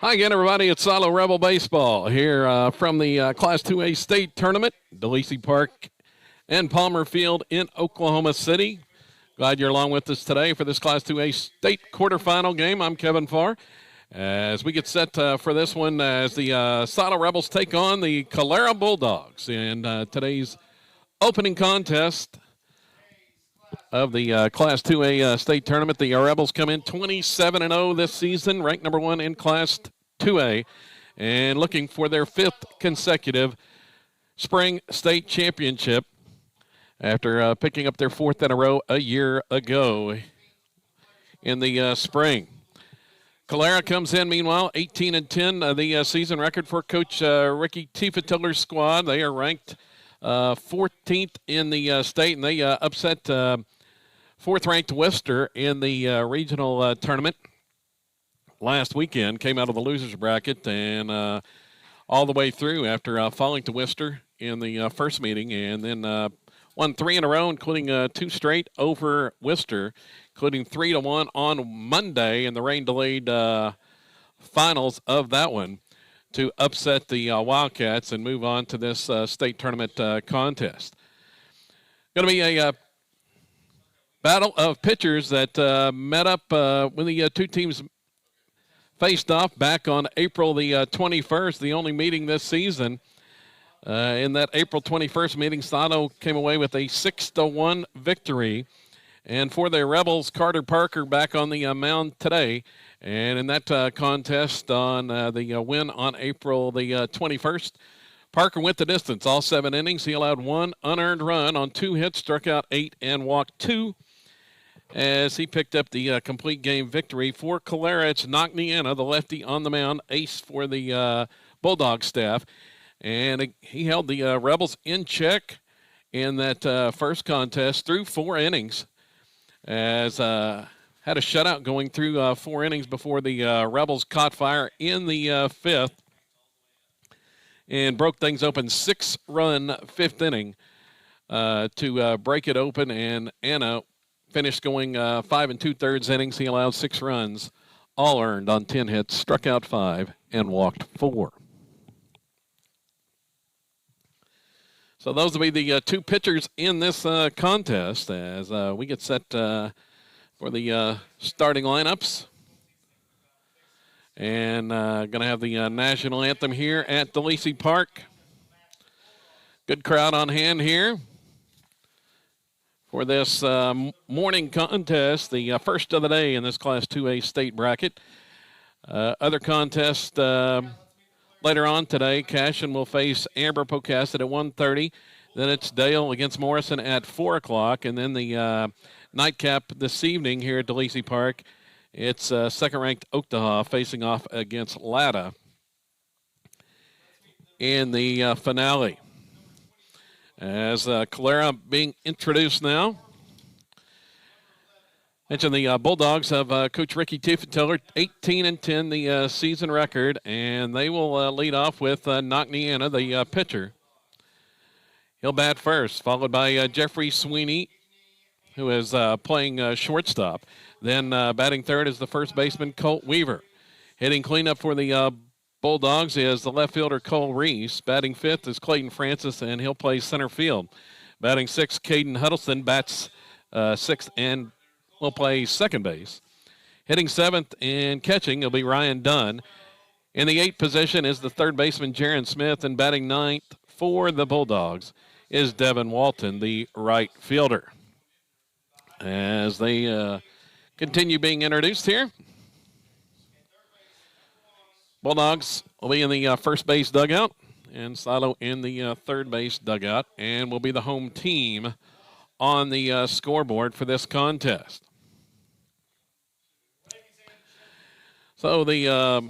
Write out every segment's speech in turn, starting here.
Hi again, everybody. It's Silo Rebel Baseball here from the Class 2A state tournament, DeLacy Park and Palmer Field in Oklahoma City. Glad you're along with us today for this Class 2A state quarterfinal game. I'm Kevin Farr. As we get set for this one, as the Silo Rebels take on the Calera Bulldogs in today's opening contest of the Class 2A state tournament. The Rebels come in 27-0 this season, ranked number one in Class 2A, and looking for their fifth consecutive spring state championship after picking up their fourth in a row a year ago in the spring. Calera comes in, meanwhile, 18-10, the season record for Coach Ricky Tiefetiller's squad. They are ranked 14th in the state, and they upset fourth-ranked Worcester in the regional tournament last weekend. Came out of the losers bracket and all the way through after falling to Worcester in the first meeting, and then won three in a row, including two straight over Worcester, including 3-1 on Monday in the rain-delayed finals of that one, to upset the Wildcats and move on to this state tournament contest. Going to be a battle of pitchers that met up when the two teams faced off back on April the 21st, the only meeting this season. In that April 21st meeting, Sano came away with a 6-1 victory. And for the Rebels, Carter Parker back on the mound today. And in that contest on the win on April the 21st, Parker went the distance all 7 innings. He allowed one unearned run on 2 hits, struck out 8, and walked 2 as he picked up the complete game victory. For Calera, it's Knockniana, the lefty on the mound, ace for the Bulldog staff. And he held the Rebels in check in that first contest through 4 innings, as had a shutout going through 4 innings before the Rebels caught fire in the 5th and broke things open. 6-run 5th inning to break it open, and Anna finished going 5 2/3 innings. He allowed 6 runs, all earned on 10 hits, struck out 5, and walked 4. So those will be the two pitchers in this contest as we get set for the starting lineups. And going to have the national anthem here at DeLacy Park. Good crowd on hand here for this morning contest, the first of the day in this Class 2A state bracket. Other contests later on today, Cashin will face Amber Pocasset at 1:30. Then it's Dale against Morrison at 4 o'clock. And then the nightcap this evening here at DeLacy Park, it's second-ranked Oaktaha facing off against Latta in the finale. As Calera being introduced now. Mentioned the Bulldogs have Coach Ricky Tiefetiller, 18-10 the season record, and they will lead off with Knockniana, the pitcher. He'll bat first, followed by Jeffrey Sweeney, who is playing shortstop. Then batting third is the first baseman, Colt Weaver. Hitting cleanup for the Bulldogs is the left fielder, Cole Reese. Batting fifth is Clayton Francis, and he'll play center field. Batting sixth, Caden Huddleston bats sixth and will play second base. Hitting seventh and catching will be Ryan Dunn. In the 8th position is the third baseman, Jaron Smith, and batting ninth for the Bulldogs is Devin Walton, the right fielder. As they continue being introduced here, Bulldogs will be in the first base dugout, and Silo in the third base dugout, and will be the home team on the scoreboard for this contest. So the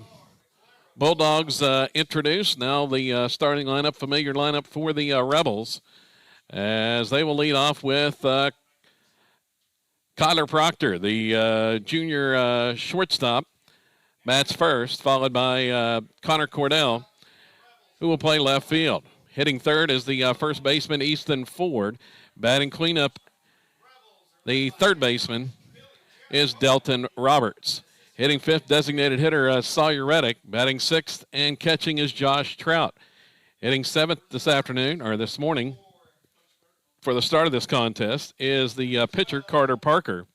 Bulldogs introduced. Now the starting lineup, familiar lineup for the Rebels, as they will lead off with Kyler Proctor, the junior shortstop, bats first, followed by Connor Cordell, who will play left field. Hitting third is the first baseman, Easton Ford. Batting cleanup, the third baseman is Delton Roberts. Hitting fifth, designated hitter Sawyer Reddick. Batting sixth and catching is Josh Trout. Hitting seventh this morning, for the start of this contest, is the pitcher Carter Parker.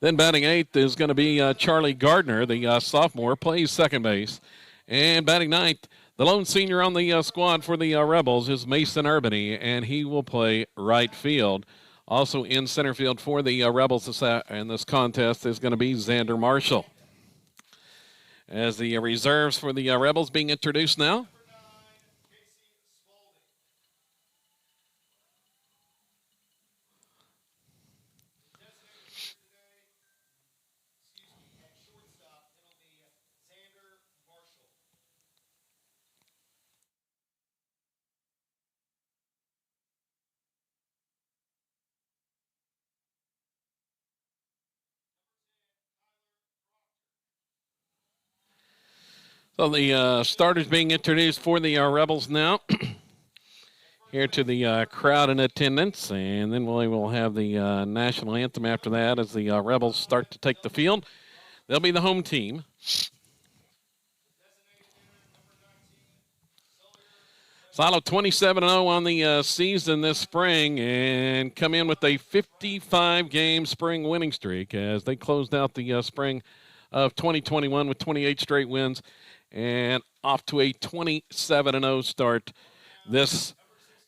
Then batting eighth is going to be Charlie Gardner, the sophomore, plays second base. And batting ninth, the lone senior on the squad for the Rebels is Mason Urbany, and he will play right field. Also in center field for the Rebels in this contest is going to be Xander Marshall. As the reserves for the Rebels being introduced now. So the starters being introduced for the Rebels now. Here to the crowd in attendance, and then we will have the national anthem after that as the Rebels start to take the field. They'll be the home team. Silo 27-0 on the season this spring and come in with a 55-game spring winning streak as they closed out the spring of 2021 with 28 straight wins and off to a 27-0 start this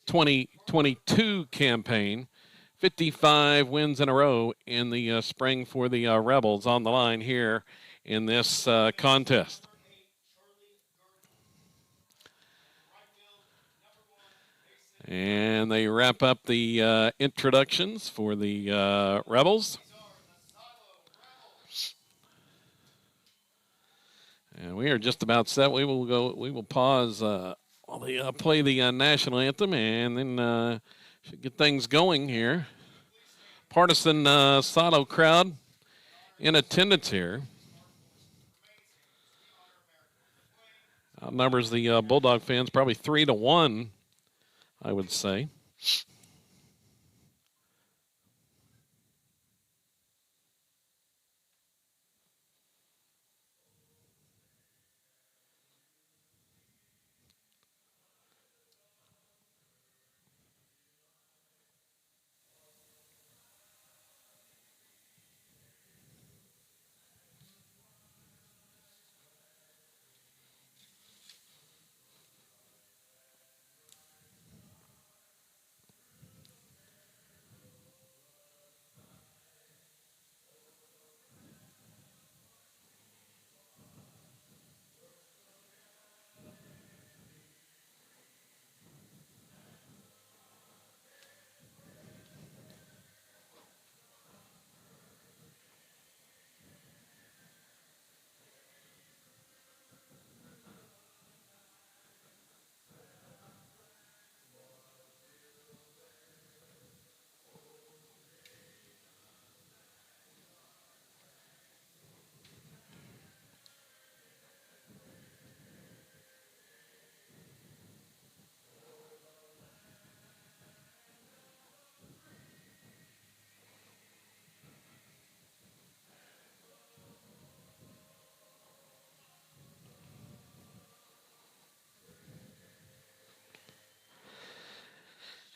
2022 campaign. 55 wins in a row in the spring for the Rebels on the line here in this contest. And they wrap up the introductions for the Rebels. And we are just about set. We will pause while they play the national anthem, and then should get things going here. Partisan Silo crowd in attendance here. Outnumbers the Bulldog fans probably 3-1, I would say.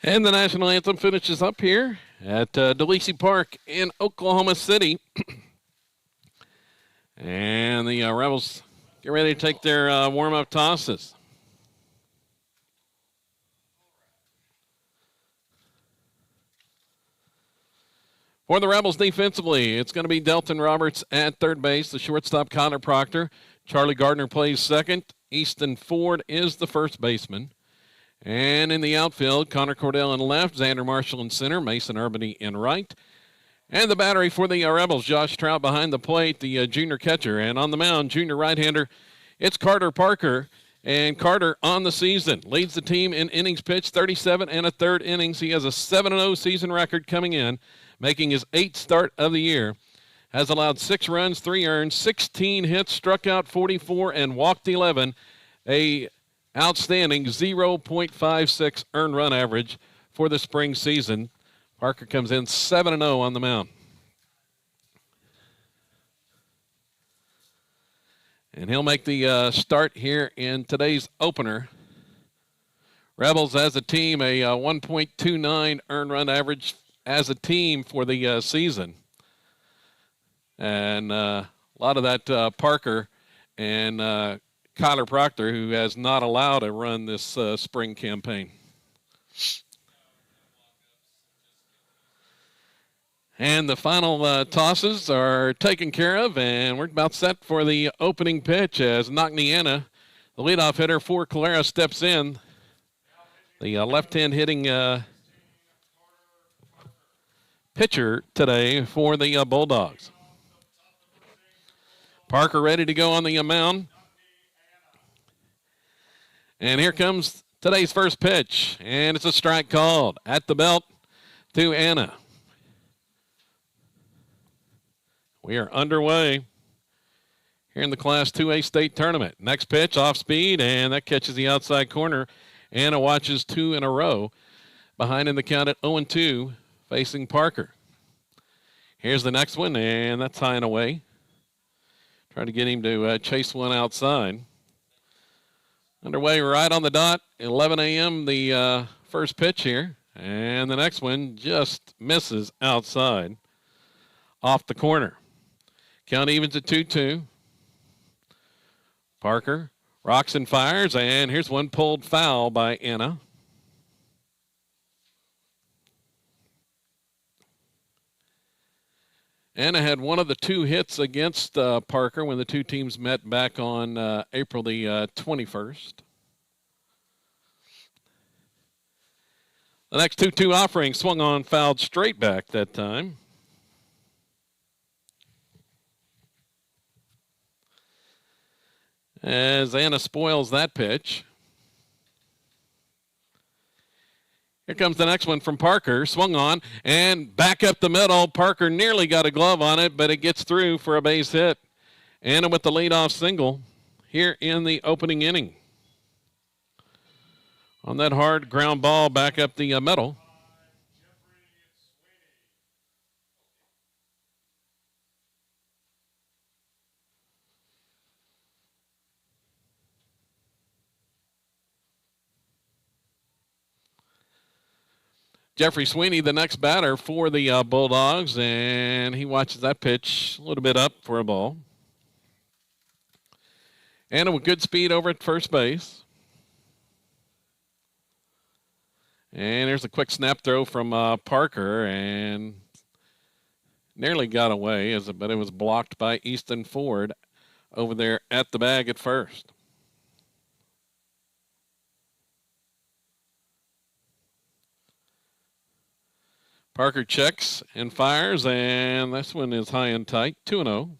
And the national anthem finishes up here at DeLacy Park in Oklahoma City. And the Rebels get ready to take their warm-up tosses. For the Rebels defensively, it's going to be Delton Roberts at third base, the shortstop Connor Proctor. Charlie Gardner plays second. Easton Ford is the first baseman. And in the outfield, Connor Cordell in left, Xander Marshall in center, Mason Urbany in right. And the battery for the Rebels, Josh Trout behind the plate, the junior catcher. And on the mound, junior right-hander, it's Carter Parker. And Carter on the season leads the team in innings pitched, 37 and a third innings. He has a 7-0 season record coming in, making his 8th start of the year. Has allowed 6 runs, 3 earned, 16 hits, struck out 44, and walked 11. A outstanding 0.56 earned run average for the spring season. Parker comes in 7-0 on the mound. And he'll make the start here in today's opener. Rebels as a team, a 1.29 earned run average as a team for the season. And a lot of that Parker and Kyler Proctor, who has not allowed a run this spring campaign. And the final tosses are taken care of, and we're about set for the opening pitch as Knockney, the leadoff hitter for Calera, steps in. The left-hand hitting pitcher today for the Bulldogs. Parker ready to go on the mound. And here comes today's first pitch, and it's a strike called at the belt to Anna. We are underway here in the Class 2A state tournament. Next pitch, off speed, and that catches the outside corner. Anna watches two in a row. Behind in the count at 0-2, facing Parker. Here's the next one, and that's high and away. Trying to get him to chase one outside. Underway right on the dot, 11 a.m. the first pitch here. And the next one just misses outside off the corner. Count evens at 2-2. Parker rocks and fires, and here's one pulled foul by Anna. Anna had one of the two hits against Parker when the two teams met back on April the 21st. The next 2-2 offering swung on, fouled straight back that time. As Anna spoils that pitch. Here comes the next one from Parker. Swung on and back up the middle. Parker nearly got a glove on it, but it gets through for a base hit. Anna with the leadoff single here in the opening inning. On that hard ground ball back up the middle. Jeffrey Sweeney, the next batter for the Bulldogs, and he watches that pitch a little bit up for a ball. Anna with good speed over at first base. And there's a quick snap throw from Parker, and nearly got away, but it was blocked by Easton Ford over there at the bag at first. Parker checks and fires, and this one is high and tight, 2-0.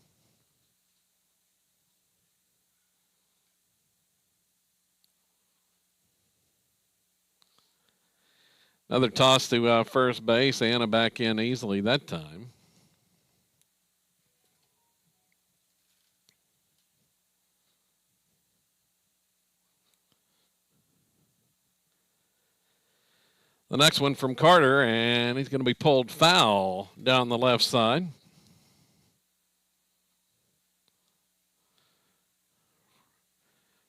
Another toss to first base. Anna back in easily that time. The next one from Carter, and he's going to be pulled foul down the left side.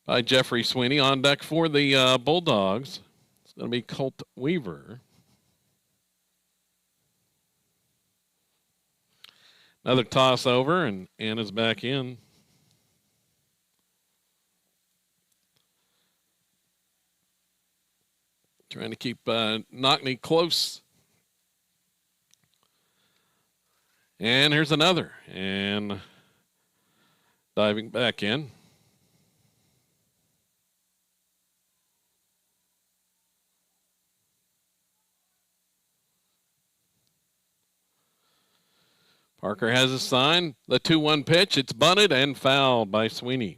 By Jeffrey Sweeney. On deck for the Bulldogs. It's going to be Colt Weaver. Another toss over, and Anna's back in. Trying to keep Knockney close. And here's another. And diving back in. Parker has a sign. The 2-1 pitch. It's bunted and fouled by Sweeney.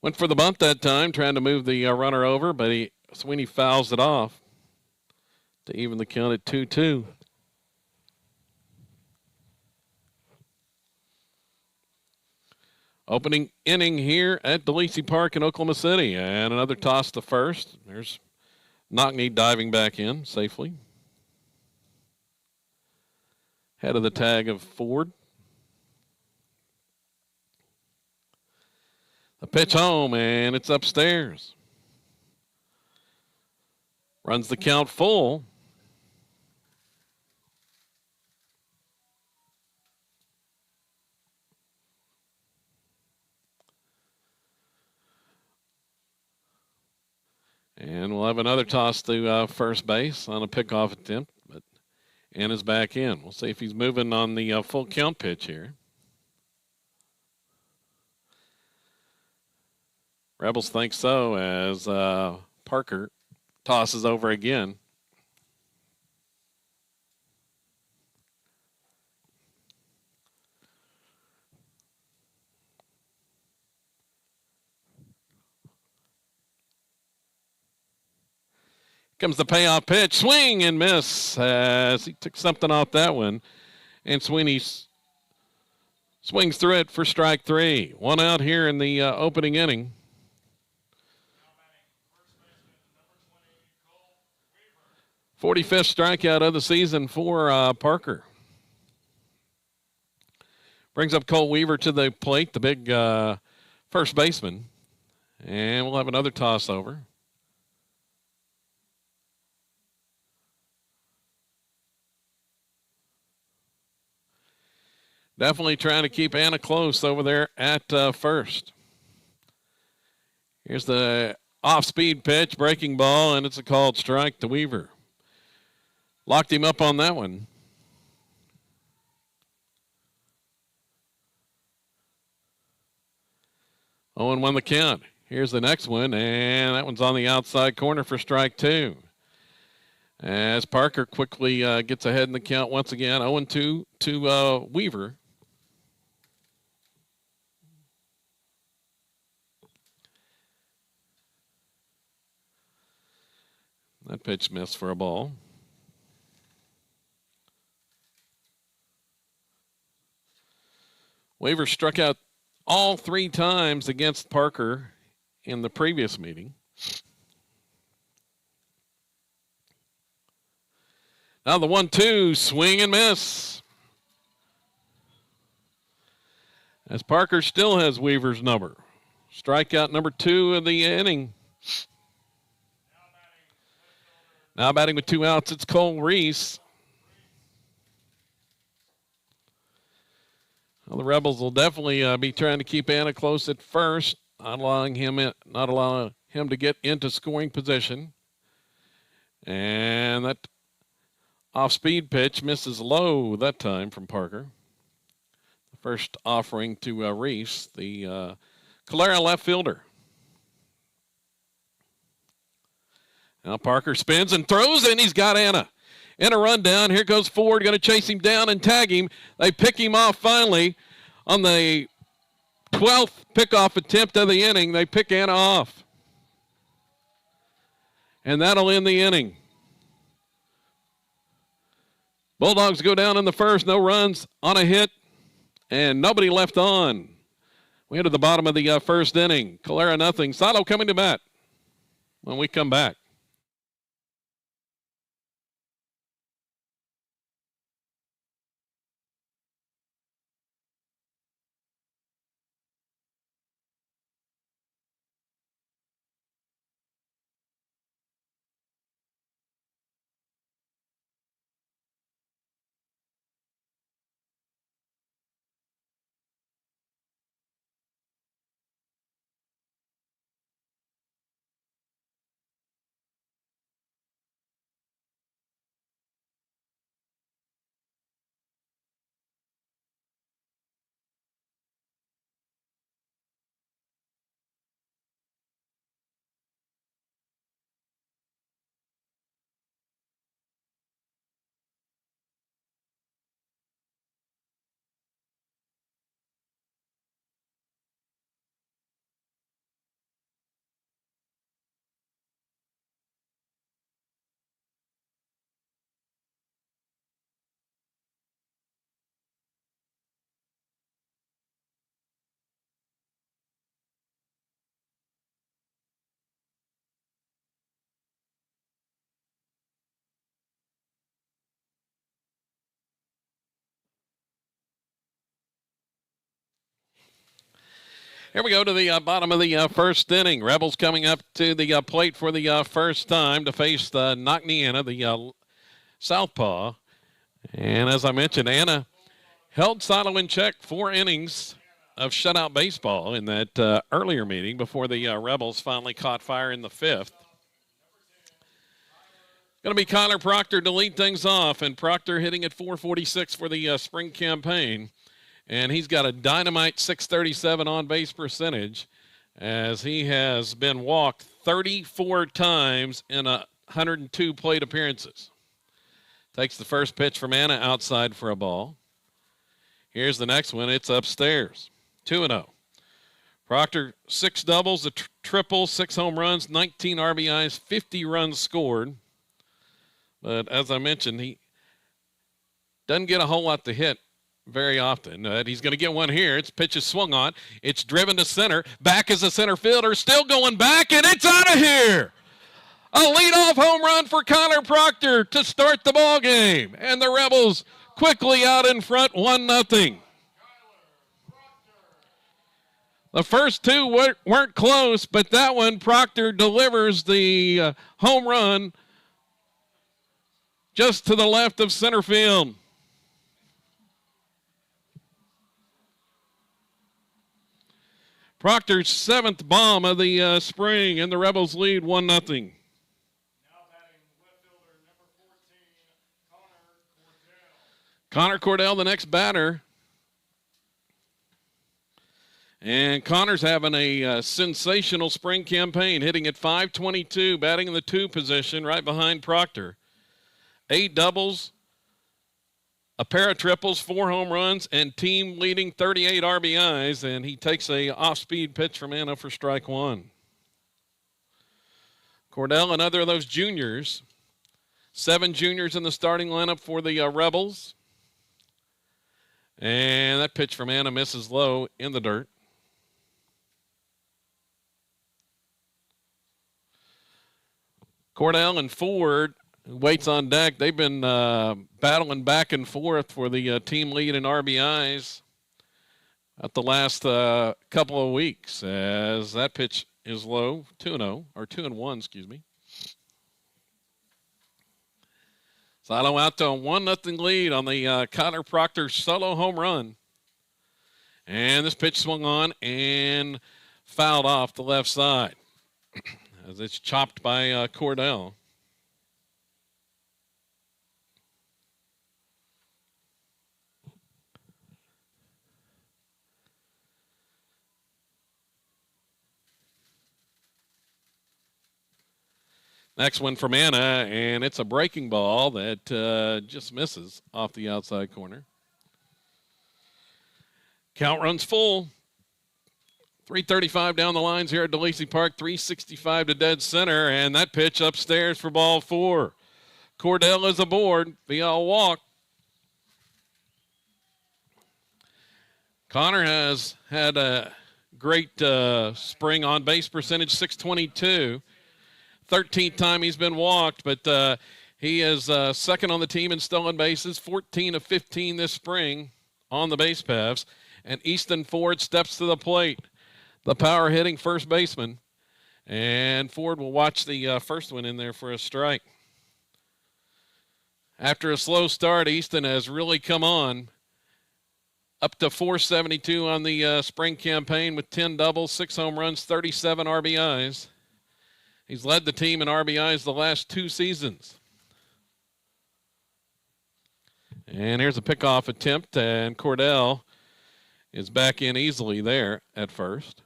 Went for the bunt that time, trying to move the runner over, but Sweeney fouls it off to even the count at 2-2. Opening inning here at DeLacy Park in Oklahoma City. And another toss to first. There's Knockney diving back in safely. Head of the tag of Ford. A pitch home, and it's upstairs. Runs the count full. And we'll have another toss to first base on a pickoff attempt, but Anna's back in. We'll see if he's moving on the full count pitch here. Rebels think so as Parker tosses over again. Comes the payoff pitch. Swing and miss as he took something off that one. And Sweeney swings through it for strike 3. One out here in the opening inning. 45th strikeout of the season for Parker. Brings up Cole Weaver to the plate, the big first baseman. And we'll have another toss over. Definitely trying to keep Anna close over there at first. Here's the off-speed pitch, breaking ball, and it's a called strike to Weaver. Locked him up on that one. Owen won the count. Here's the next one, and that one's on the outside corner for strike 2. As Parker quickly gets ahead in the count once again, 0-2 to Weaver. That pitch missed for a ball. Weaver struck out all 3 times against Parker in the previous meeting. Now the 1-2, swing and miss. As Parker still has Weaver's number. Strikeout number 2 of the inning. Now batting with 2 outs, it's Cole Reese. Well, the Rebels will definitely be trying to keep Anna close at first, not allowing him to get into scoring position. And that off-speed pitch misses low that time from Parker. The first offering to Reese, the Calera left fielder. Now Parker spins and throws, and he's got Anna. In a rundown, here goes Ford, going to chase him down and tag him. They pick him off finally on the 12th pickoff attempt of the inning. They pick Anna off. And that'll end the inning. Bulldogs go down in the first, no runs on a hit, and nobody left on. We head to the bottom of the first inning. Calera nothing. Silo coming to bat when we come back. Here we go to the bottom of the first inning. Rebels coming up to the plate for the first time to face Knockney, the southpaw. And as I mentioned, Anna held Silo in check 4 innings of shutout baseball in that earlier meeting before the Rebels finally caught fire in the 5th. Going to be Kyler Proctor to lead things off, and Proctor hitting at .446 for the spring campaign. And he's got a dynamite .637 on-base percentage as he has been walked 34 times in 102 plate appearances. Takes the first pitch from Anna outside for a ball. Here's the next one. It's upstairs. 2-0. Proctor, 6 doubles, a triple, 6 home runs, 19 RBIs, 50 runs scored. But as I mentioned, he doesn't get a whole lot to hit very often. He's going to get one here. Its pitch is swung on. It's driven to center. Back is a center fielder. Still going back, and it's out of here. A leadoff home run for Kyler Proctor to start the ball game. And the Rebels quickly out in front, 1-0. The first 2 weren't close, but that one, Proctor delivers the home run just to the left of center field. Proctor's 7th bomb of the spring, and the Rebels lead 1-0. Now batting left fielder number 14, Connor Cordell, the next batter. And Connor's having a sensational spring campaign, hitting at .522, batting in the 2 position right behind Proctor. 8 doubles, a pair of triples, 4 home runs, and team-leading 38 RBIs, and he takes a off-speed pitch from Anna for strike 1. Cordell, another of those juniors. 7 juniors in the starting lineup for the Rebels. And that pitch from Anna misses low in the dirt. Cordell and Ford, who waits on deck, they've been battling back and forth for the team lead in RBIs at the last couple of weeks, as that pitch is low, 2-0, or 2-1, excuse me. Silo out to a 1-0 lead on the Kyler Proctor solo home run. And this pitch swung on and fouled off the left side as it's chopped by Cordell. Next one from Anna, and it's a breaking ball that just misses off the outside corner. Count runs full. 3:35 down the lines here at DeLacy Park, 3:65 to dead center, and that pitch upstairs for ball 4. Cordell is aboard via a walk. Connor has had a great spring on base percentage, .622. 13th time he's been walked, but he is second on the team in stolen bases, 14 of 15 this spring on the base paths. And Easton Ford steps to the plate, the power hitting first baseman. And Ford will watch the first one in there for a strike. After a slow start, Easton has really come on, up to .472 on the spring campaign with 10 doubles, 6 home runs, 37 RBIs. He's led the team in RBIs the last 2 seasons. And here's a pickoff attempt, and Cordell is back in easily there at first.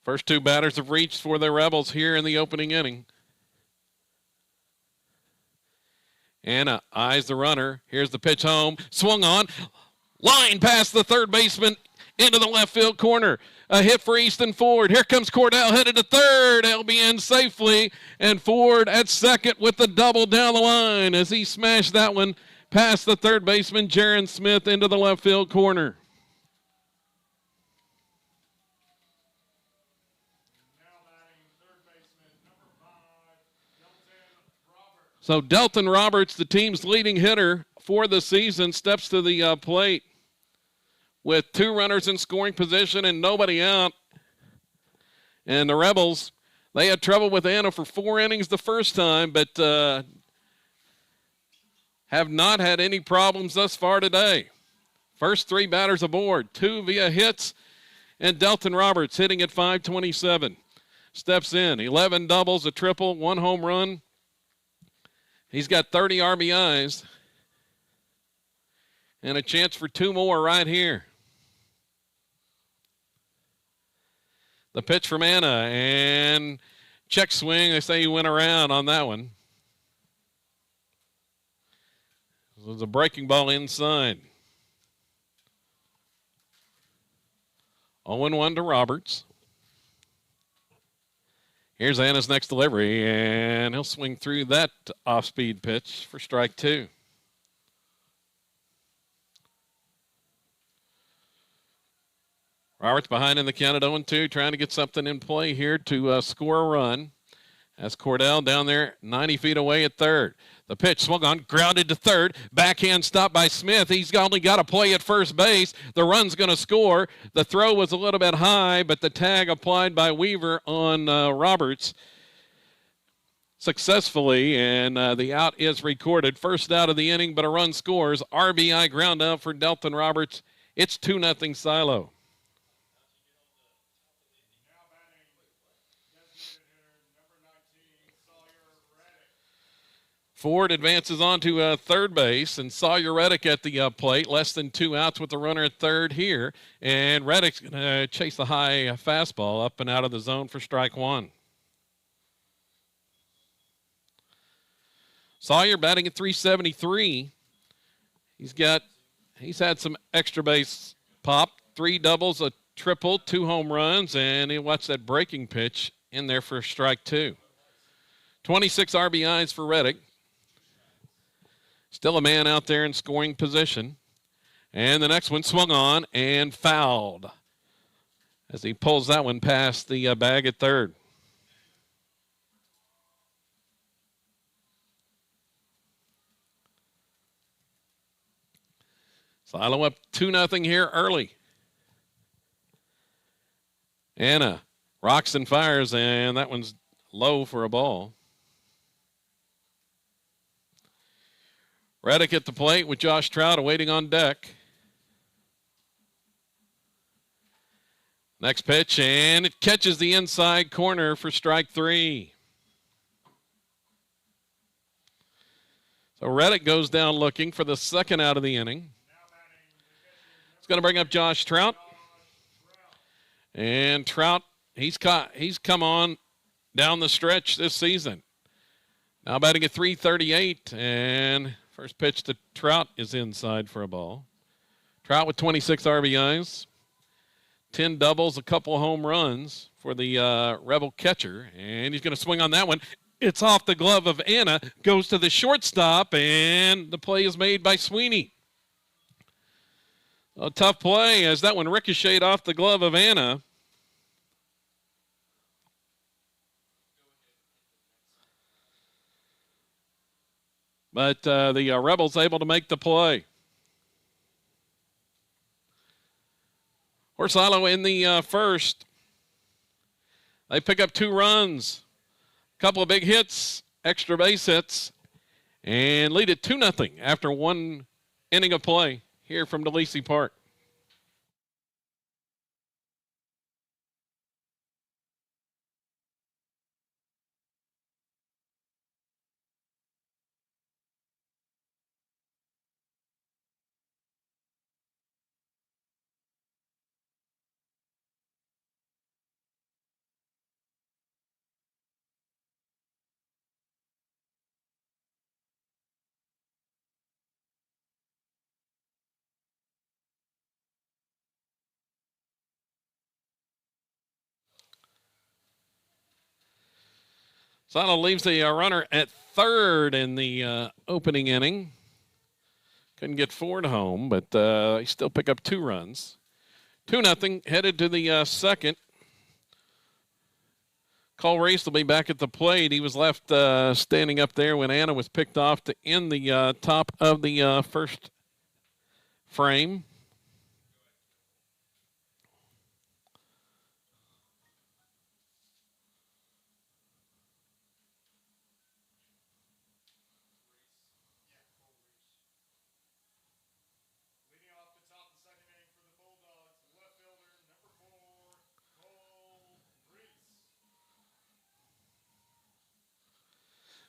First 2 batters have reached for the Rebels here in the opening inning. Anna eyes the runner. Here's the pitch home. Swung on. Line past the third baseman into the left field corner. A hit for Easton Ford. Here comes Cordell headed to third. He'll be in safely. And Ford at second with the double down the line as he smashed that one past the third baseman, Jaron Smith, into the left field corner. So Delton Roberts, the team's leading hitter, for the season, steps to the plate with 2 runners in scoring position and nobody out. And the Rebels, they had trouble with Anna for 4 innings the first time, but have not had any problems thus far today. First 3 batters aboard, 2 via hits, and Delton Roberts hitting at .527. Steps in, 11 doubles, a triple, 1 home run. He's got 30 RBIs and a chance for 2 more right here. The pitch from Anna, and check swing. They say he went around on that one. It was a breaking ball inside. 0-1 to Roberts. Here's Anna's next delivery, and he'll swing through that off-speed pitch for strike 2. Roberts behind in the count at 0-2, trying to get something in play here to score a run. As Cordell down there 90 feet away at third. The pitch swung on, grounded to third. Backhand stop by Smith. He's only got to play at first base. The run's going to score. The throw was a little bit high, but the tag applied by Weaver on Roberts successfully, and the out is recorded. First out of the inning, but a run scores. RBI ground out for Delton Roberts. It's 2-0 Silo. Ford advances on to third base, and Sawyer Reddick at the plate. Less than 2 outs with the runner at third here. And Reddick's going to chase the high fastball up and out of the zone for strike 1. Sawyer batting at .373. He's had some extra base pop. 3 doubles, a triple, 2 home runs, and he'll watch that breaking pitch in there for strike 2. 26 RBIs for Reddick. Still a man out there in scoring position. And the next one swung on and fouled as he pulls that one past the bag at third. Silo up 2-0 here early. Anna rocks and fires, and that one's low for a ball. Reddick at the plate with Josh Trout awaiting on deck. Next pitch, and it catches the inside corner for strike 3. So Reddick goes down looking for the second out of the inning. It's going to bring up Josh Trout. And Trout, he's come on down the stretch this season. Now batting at .338, and first pitch to Trout is inside for a ball. Trout with 26 RBIs, 10 doubles, a couple home runs for the Rebel catcher. And he's going to swing on that one. It's off the glove of Anna, goes to the shortstop, and the play is made by Sweeney. A tough play as that one ricocheted off the glove of Anna. But the Rebels able to make the play. Orsalo in the first. They pick up 2 runs, a couple of big hits, extra base hits, and lead it 2-0 after 1 inning of play here from DeLacy Park. Silo leaves the runner at third in the opening inning. Couldn't get Ford home, but he still pick up 2 runs. 2-0, headed to the second. Cole Reese will be back at the plate. He was left standing up there when Anna was picked off to end the top of the first frame. Leading off the top of the second inning for the Bulldogs, left fielder number 4, Cole Reese.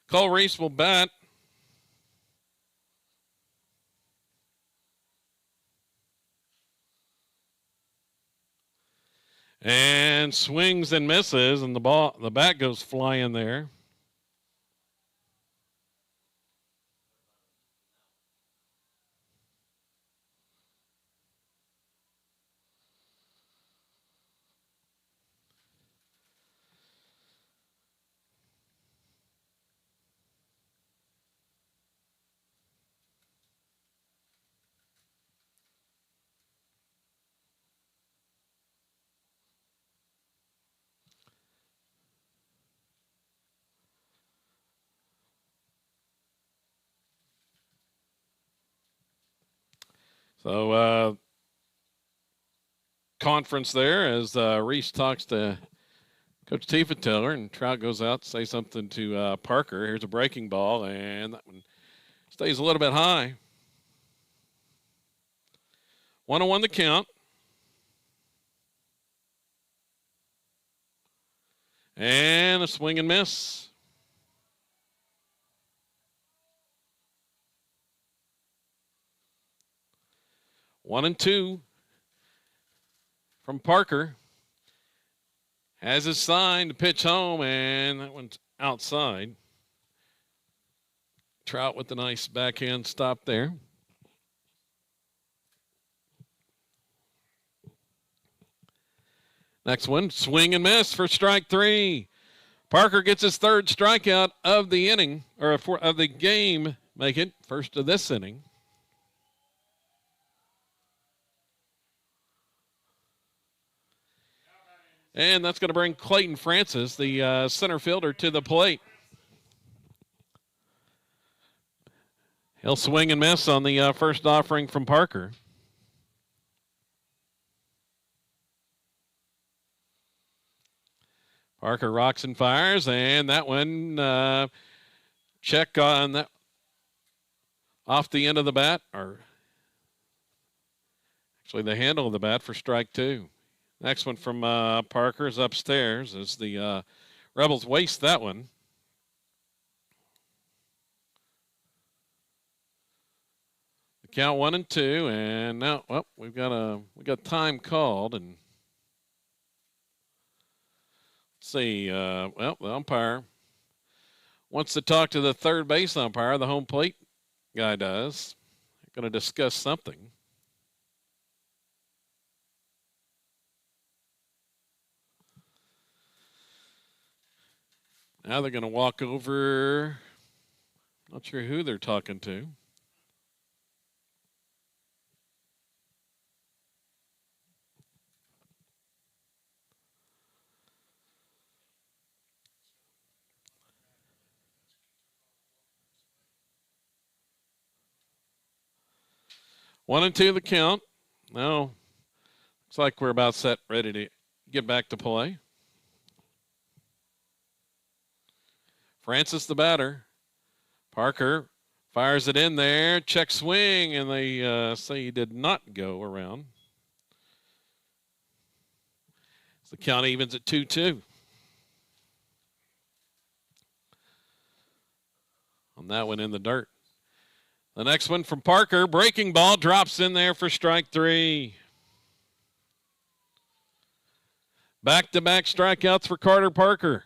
Cole Reese will bat. And swings and misses, and the bat goes flying there. So conference there as Reese talks to Coach Tiefenthaler, and Trout goes out to say something to Parker. Here's a breaking ball, and that one stays a little bit high. 1-1 the count. And a swing and miss. One and two from Parker. Has his sign to pitch home, and that one's outside. Trout with the nice backhand stop there. Next one, swing and miss for strike 3. Parker gets his third strikeout of the inning, or of the game, make it first of this inning. And that's going to bring Clayton Francis, the center fielder, to the plate. He'll swing and miss on the first offering from Parker. Parker rocks and fires, and that one check on that off the end of the bat, or actually the handle of the bat for strike 2. Next one from Parker is upstairs as the Rebels waste that one. The count 1-2, and now we got time called, and let's see. The umpire wants to talk to the third base umpire. The home plate guy does. They're going to discuss something. Now they're going to walk over. Not sure who they're talking to. One and two the count. Now, looks like we're about set, ready to get back to play. Francis the batter. Parker fires it in there. Check swing, and they say he did not go around. So the count evens at 2-2. On that one in the dirt. The next one from Parker. Breaking ball drops in there for strike 3. Back-to-back strikeouts for Carter Parker.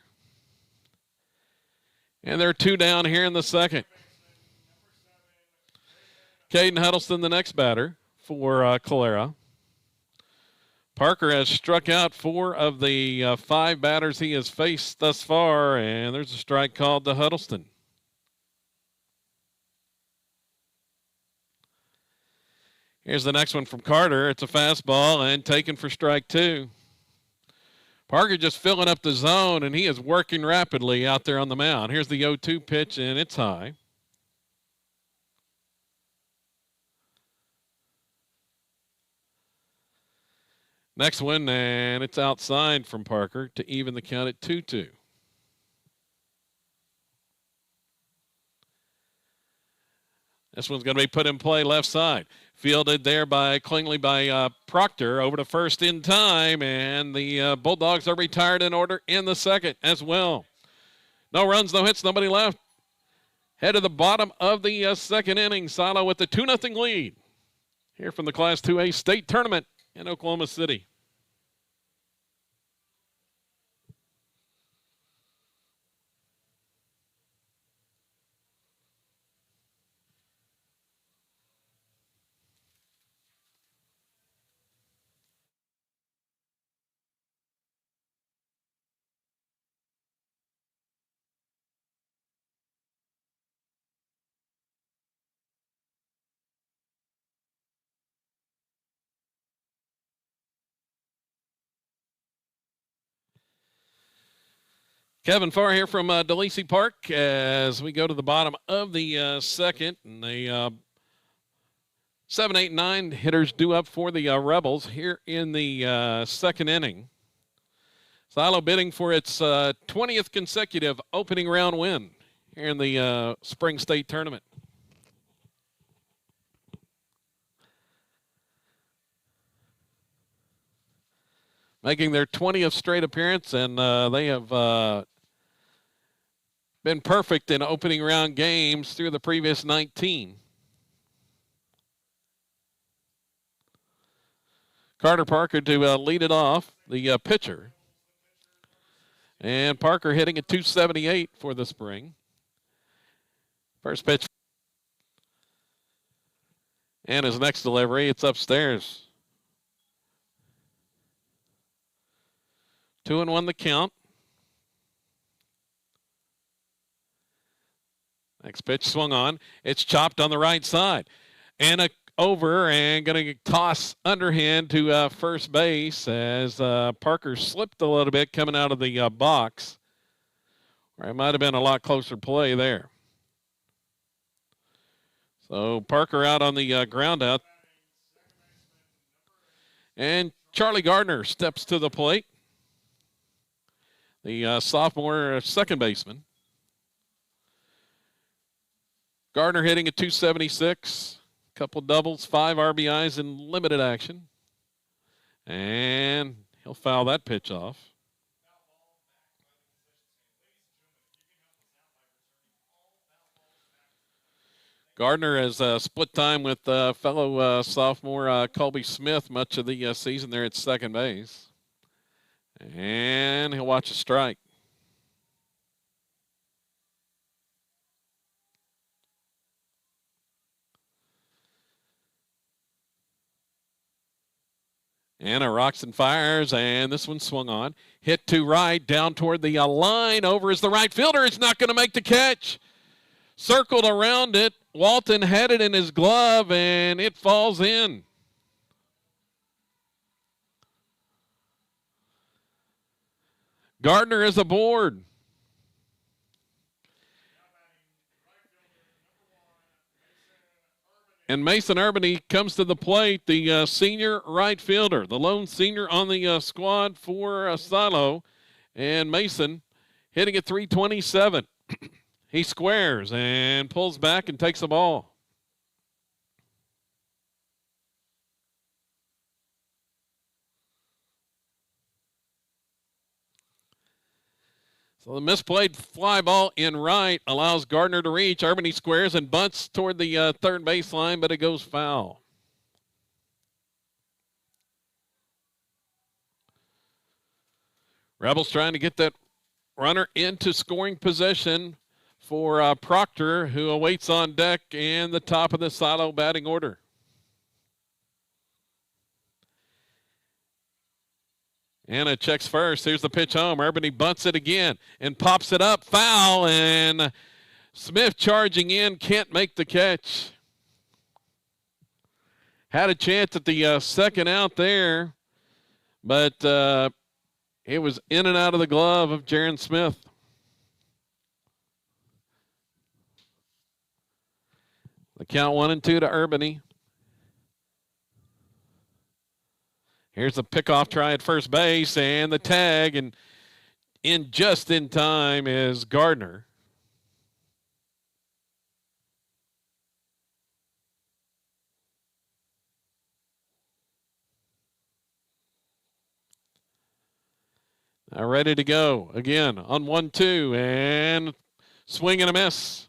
And they're 2 down here in the second. Caden Huddleston, the next batter for Calera. Parker has struck out 4 of the 5 batters he has faced thus far, and there's a strike called to Huddleston. Here's the next one from Carter. It's a fastball and taken for strike 2. Parker just filling up the zone, and he is working rapidly out there on the mound. Here's the 0-2 pitch, and it's high. Next one, and it's outside from Parker to even the count at 2-2. This one's going to be put in play left side. Fielded there cleanly by Proctor over to first in time, and the Bulldogs are retired in order in the second as well. No runs, no hits, nobody left. Head to the bottom of the second inning. Silo with the 2-0 lead here from the Class 2A state tournament in Oklahoma City. Kevin Farr here from DeLacy Park as we go to the bottom of the second. And the 7, 8, 9 hitters due up for the Rebels here in the second inning. Silo bidding for its 20th consecutive opening round win here in the spring state tournament. Making their 20th straight appearance, and they have been perfect in opening round games through the previous 19. Carter Parker to lead it off, the pitcher. And Parker hitting at 278 for the spring. First pitch. And his next delivery, it's upstairs. 2-1 the count. Next pitch swung on. It's chopped on the right side. And over and going to toss underhand to first base as Parker slipped a little bit coming out of the box. Or it might have been a lot closer play there. So Parker out on the ground out. And Charlie Gardner steps to the plate. The sophomore second baseman. Gardner hitting at 276. Couple doubles, 5 RBIs in limited action. And he'll foul that pitch off. Gardner has split time with fellow sophomore Colby Smith much of the season there at second base. And he'll watch a strike. Anna rocks and fires, and this one swung on. Hit to right, down toward the line. Over is the right fielder. It's not going to make the catch. Circled around it. Walton had it in his glove, and it falls in. Gardner is aboard. And Mason Urbany comes to the plate, the senior right fielder, the lone senior on the squad for Silo. And Mason hitting at 327. He squares and pulls back and takes the ball. So the misplayed fly ball in right allows Gardner to reach. Urbany squares and bunts toward the third baseline, but it goes foul. Rebels trying to get that runner into scoring position for Proctor, who awaits on deck and the top of the Silo batting order. Anna checks first. Here's the pitch home. Urbany bunts it again and pops it up. Foul, and Smith charging in. Can't make the catch. Had a chance at the second out there, but It was in and out of the glove of Jaron Smith. The count 1-2 to Urbany. Here's the pickoff try at first base and the tag, and in just in time is Gardner. Now ready to go again on 1-2, and swing and a miss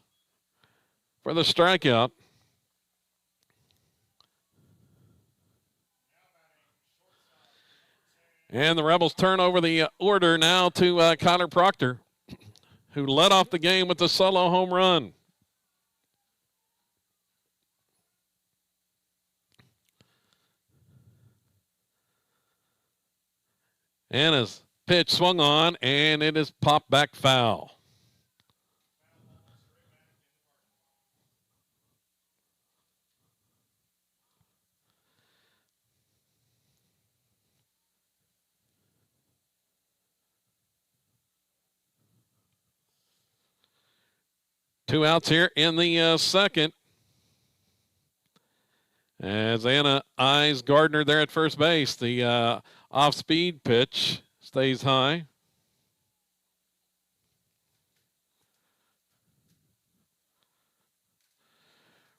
for the strikeout. And the Rebels turn over the order now to Connor Proctor, who led off the game with the solo home run. And his pitch swung on, and it is popped back foul. Two outs here in the second. As Anna eyes Gardner there at first base. The off-speed pitch stays high.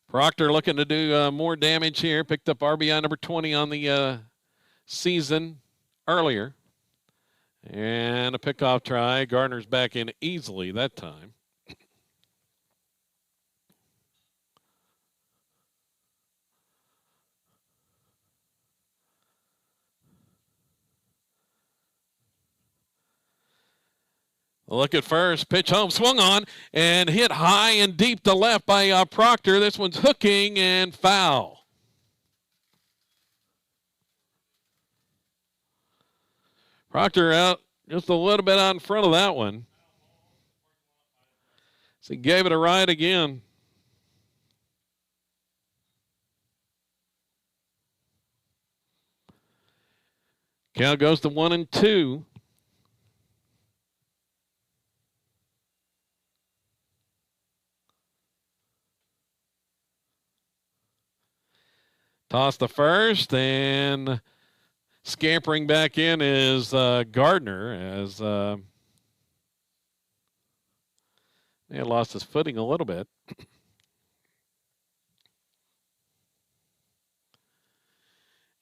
Proctor looking to do more damage here. Picked up RBI number 20 on the season earlier. And a pickoff try. Gardner's back in easily that time. Look at first, pitch home, swung on, and hit high and deep to left by Proctor. This one's hooking and foul. Proctor out just a little bit out in front of that one. So he gave it a ride again. Count goes to 1-2. Toss to first, and scampering back in is Gardner, as he had lost his footing a little bit.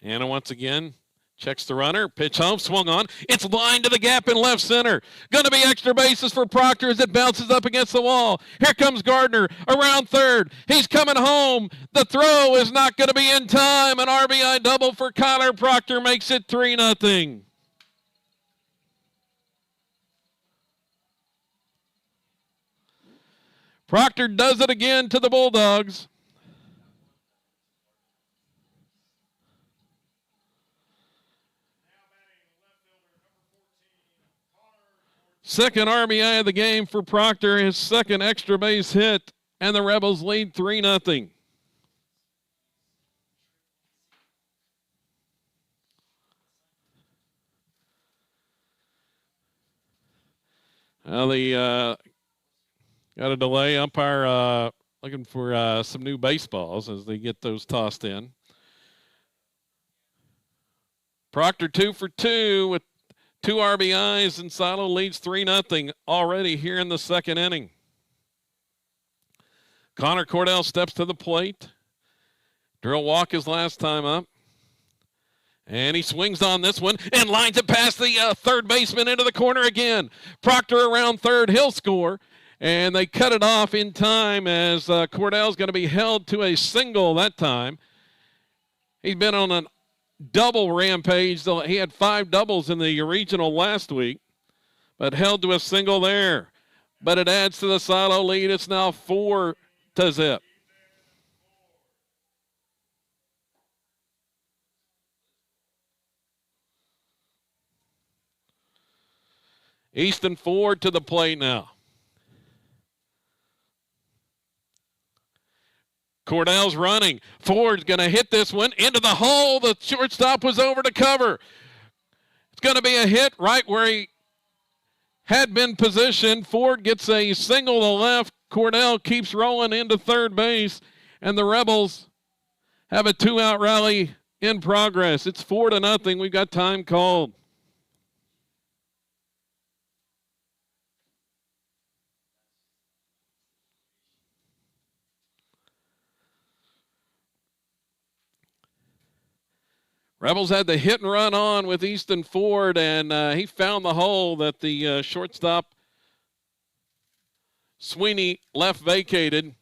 Anna once again checks the runner, pitch home, swung on. It's lined to the gap in left center. Going to be extra bases for Proctor as it bounces up against the wall. Here comes Gardner around third. He's coming home. The throw is not going to be in time. An RBI double for Connor Proctor makes it 3-0. Proctor does it again to the Bulldogs. Second RBI of the game for Proctor, his second extra base hit, and the Rebels lead 3-0. Now the got a delay. Umpire looking for some new baseballs as they get those tossed in. Proctor 2 for 2 with 2 RBIs, and Silo leads 3-0 already here in the second inning. Connor Cordell steps to the plate. Drill walk his last time up. And he swings on this one and lines it past the third baseman into the corner again. Proctor around third. He'll score. And they cut it off in time as Cordell's going to be held to a single that time. He's been on an double rampage. He had 5 doubles in the regional last week, but held to a single there. But it adds to the Silo lead. It's now 4-0. Easton Ford to the plate now. Cordell's running. Ford's going to hit this one into the hole. The shortstop was over to cover. It's going to be a hit right where he had been positioned. Ford gets a single to left. Cordell keeps rolling into third base, and the Rebels have a two-out rally in progress. It's 4-0. We've got time called. Rebels had the hit and run on with Easton Ford, and he found the hole that the shortstop Sweeney left vacated.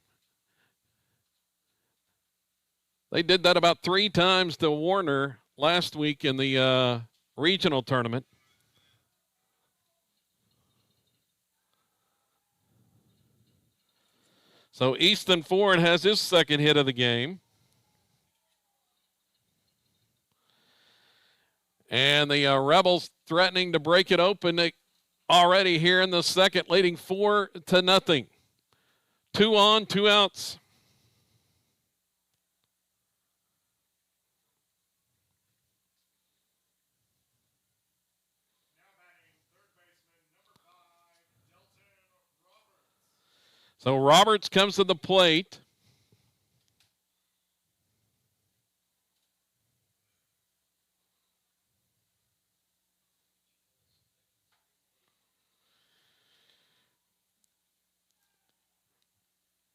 They did that about 3 times to Warner last week in the regional tournament. So Easton Ford has his second hit of the game. And the Rebels threatening to break it open already here in the second, leading 4-0. 2 on, 2 outs. Now batting third baseman number 5, Delton Roberts. So Roberts comes to the plate.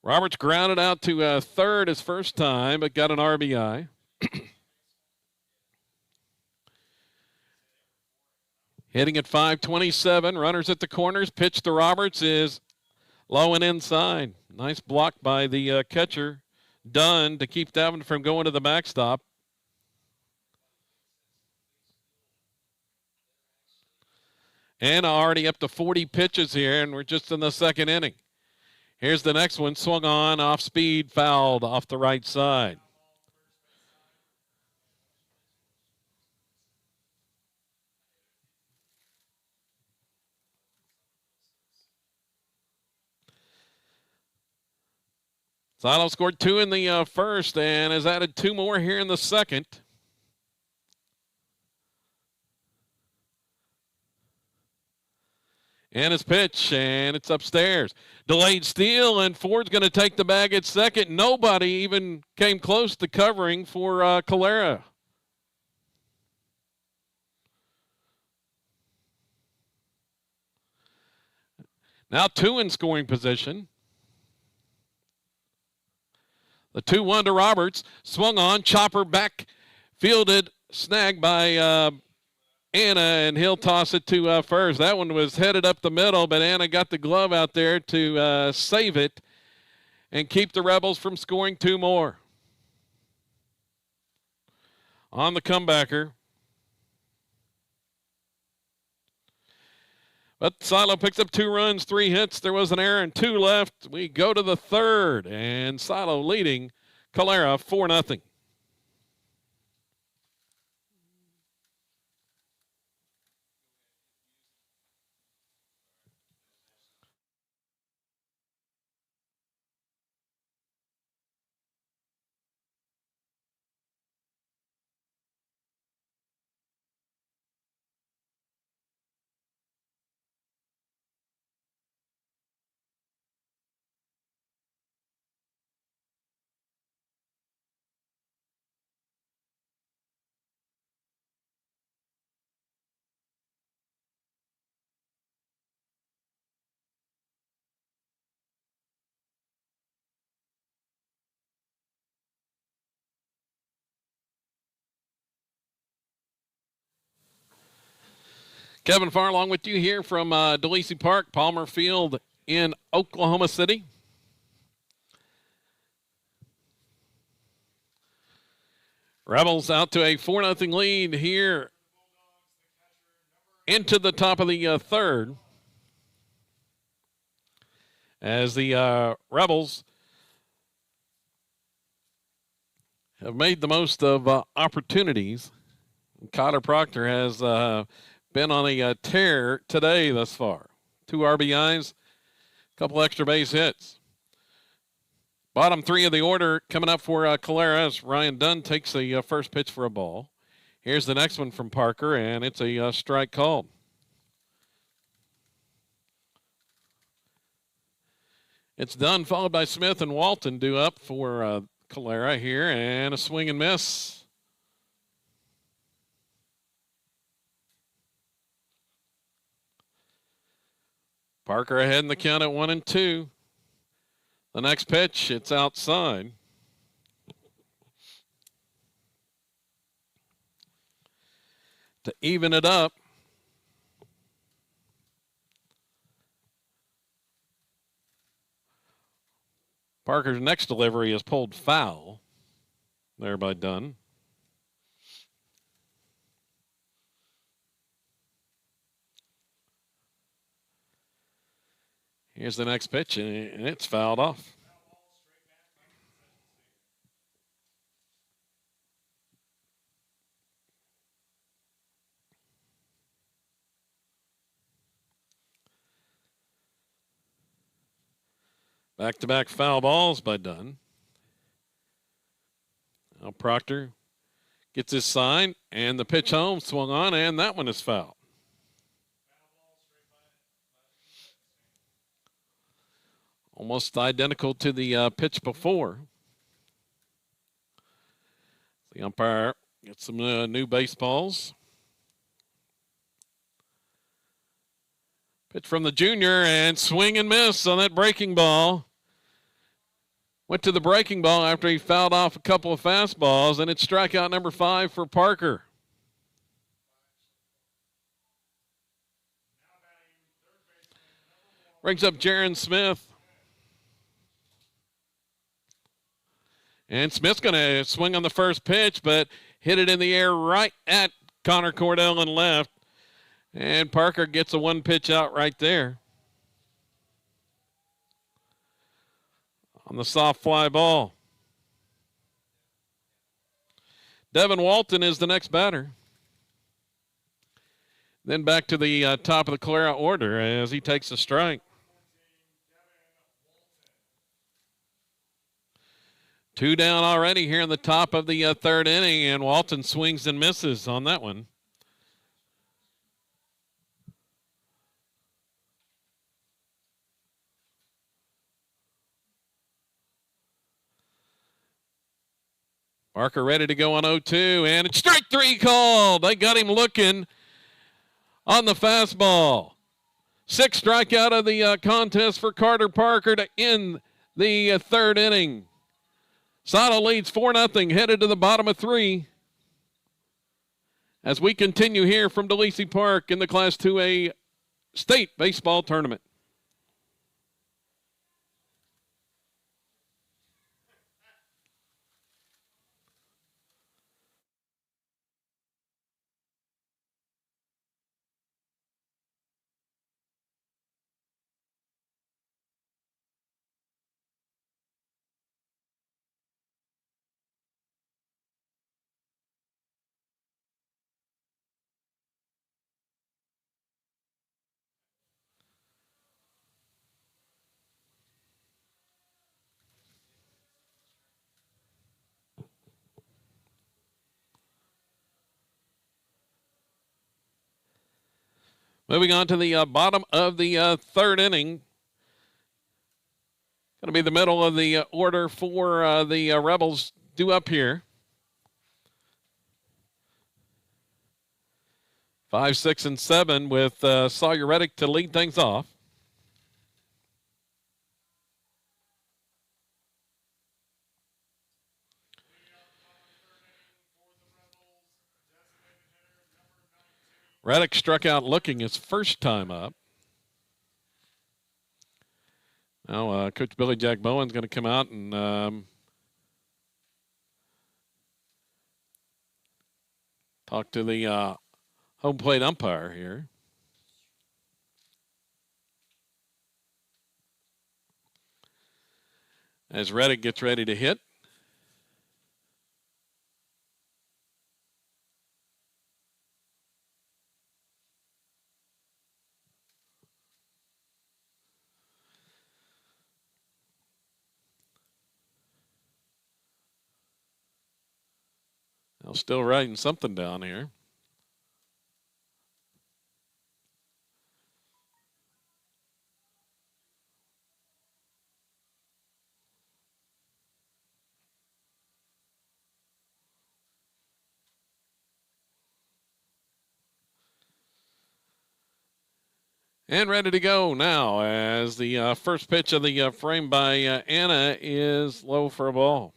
Roberts grounded out to third his first time, but got an RBI. Hitting at .527. Runners at the corners. Pitch to Roberts is low and inside. Nice block by the catcher, Dunn, to keep that one from going to the backstop. And already up to 40 pitches here, and we're just in the second inning. Here's the next one, swung on, off speed, fouled off the right side. Silo scored 2 in the first and has added 2 more here in the second. And his pitch, and it's upstairs. Delayed steal, and Ford's going to take the bag at second. Nobody even came close to covering for Calera. Now 2 in scoring position. The 2-1 to Roberts. Swung on, chopper back, fielded, snagged by Anna, and he'll toss it to first. That one was headed up the middle, but Anna got the glove out there to save it and keep the Rebels from scoring 2 more. On the comebacker. But Silo picks up 2 runs, 3 hits. There was an error and 2 left. We go to the third, and Silo leading Calera 4-0. Kevin Farr along with you here from DeLacy Park, Palmer Field in Oklahoma City. Rebels out to a 4-0 lead here into the top of the third. As the Rebels have made the most of opportunities. Cotter Proctor has been on a tear today thus far. 2 RBIs, a couple extra base hits. Bottom 3 of the order coming up for Calera as Ryan Dunn takes the first pitch for a ball. Here's the next one from Parker, and it's a strike called. It's done, followed by Smith and Walton due up for Calera here, and a swing and miss. Parker ahead in the count at 1-2. The next pitch, it's outside. To even it up. Parker's next delivery is pulled foul. There by Dunn. Here's the next pitch, and it's fouled off. Back-to-back foul balls by Dunn. Now Proctor gets his sign, and the pitch home swung on, and that one is foul. Almost identical to the pitch before. The umpire gets some new baseballs. Pitch from the junior, and swing and miss on that breaking ball. Went to the breaking ball after he fouled off a couple of fastballs, and it's strikeout number 5 for Parker. Brings up Jaron Smith. And Smith's going to swing on the first pitch, but hit it in the air right at Connor Cordell and left. And Parker gets a one pitch out right there. On the soft fly ball. Devin Walton is the next batter. Then back to the top of the Calera order as he takes a strike. 2 down already here in the top of the third inning, and Walton swings and misses on that one. Parker ready to go on 0-2, and it's strike 3 called. They got him looking on the fastball. 6th strikeout of the contest for Carter Parker to end the third inning. Sato leads 4-0, headed to the bottom of 3. As we continue here from DeLacy Park in the Class 2A State Baseball Tournament. Moving on to the bottom of the third inning. Going to be the middle of the order for the Rebels due up here. 5, 6, and 7 with Sawyer Reddick to lead things off. Reddick struck out looking his first time up. Now, Coach Billy Jack Bowen's going to come out and talk to the home plate umpire here. As Reddick gets ready to hit. I'm still writing something down here. And ready to go now as the first pitch of the frame by Anna is low for a ball.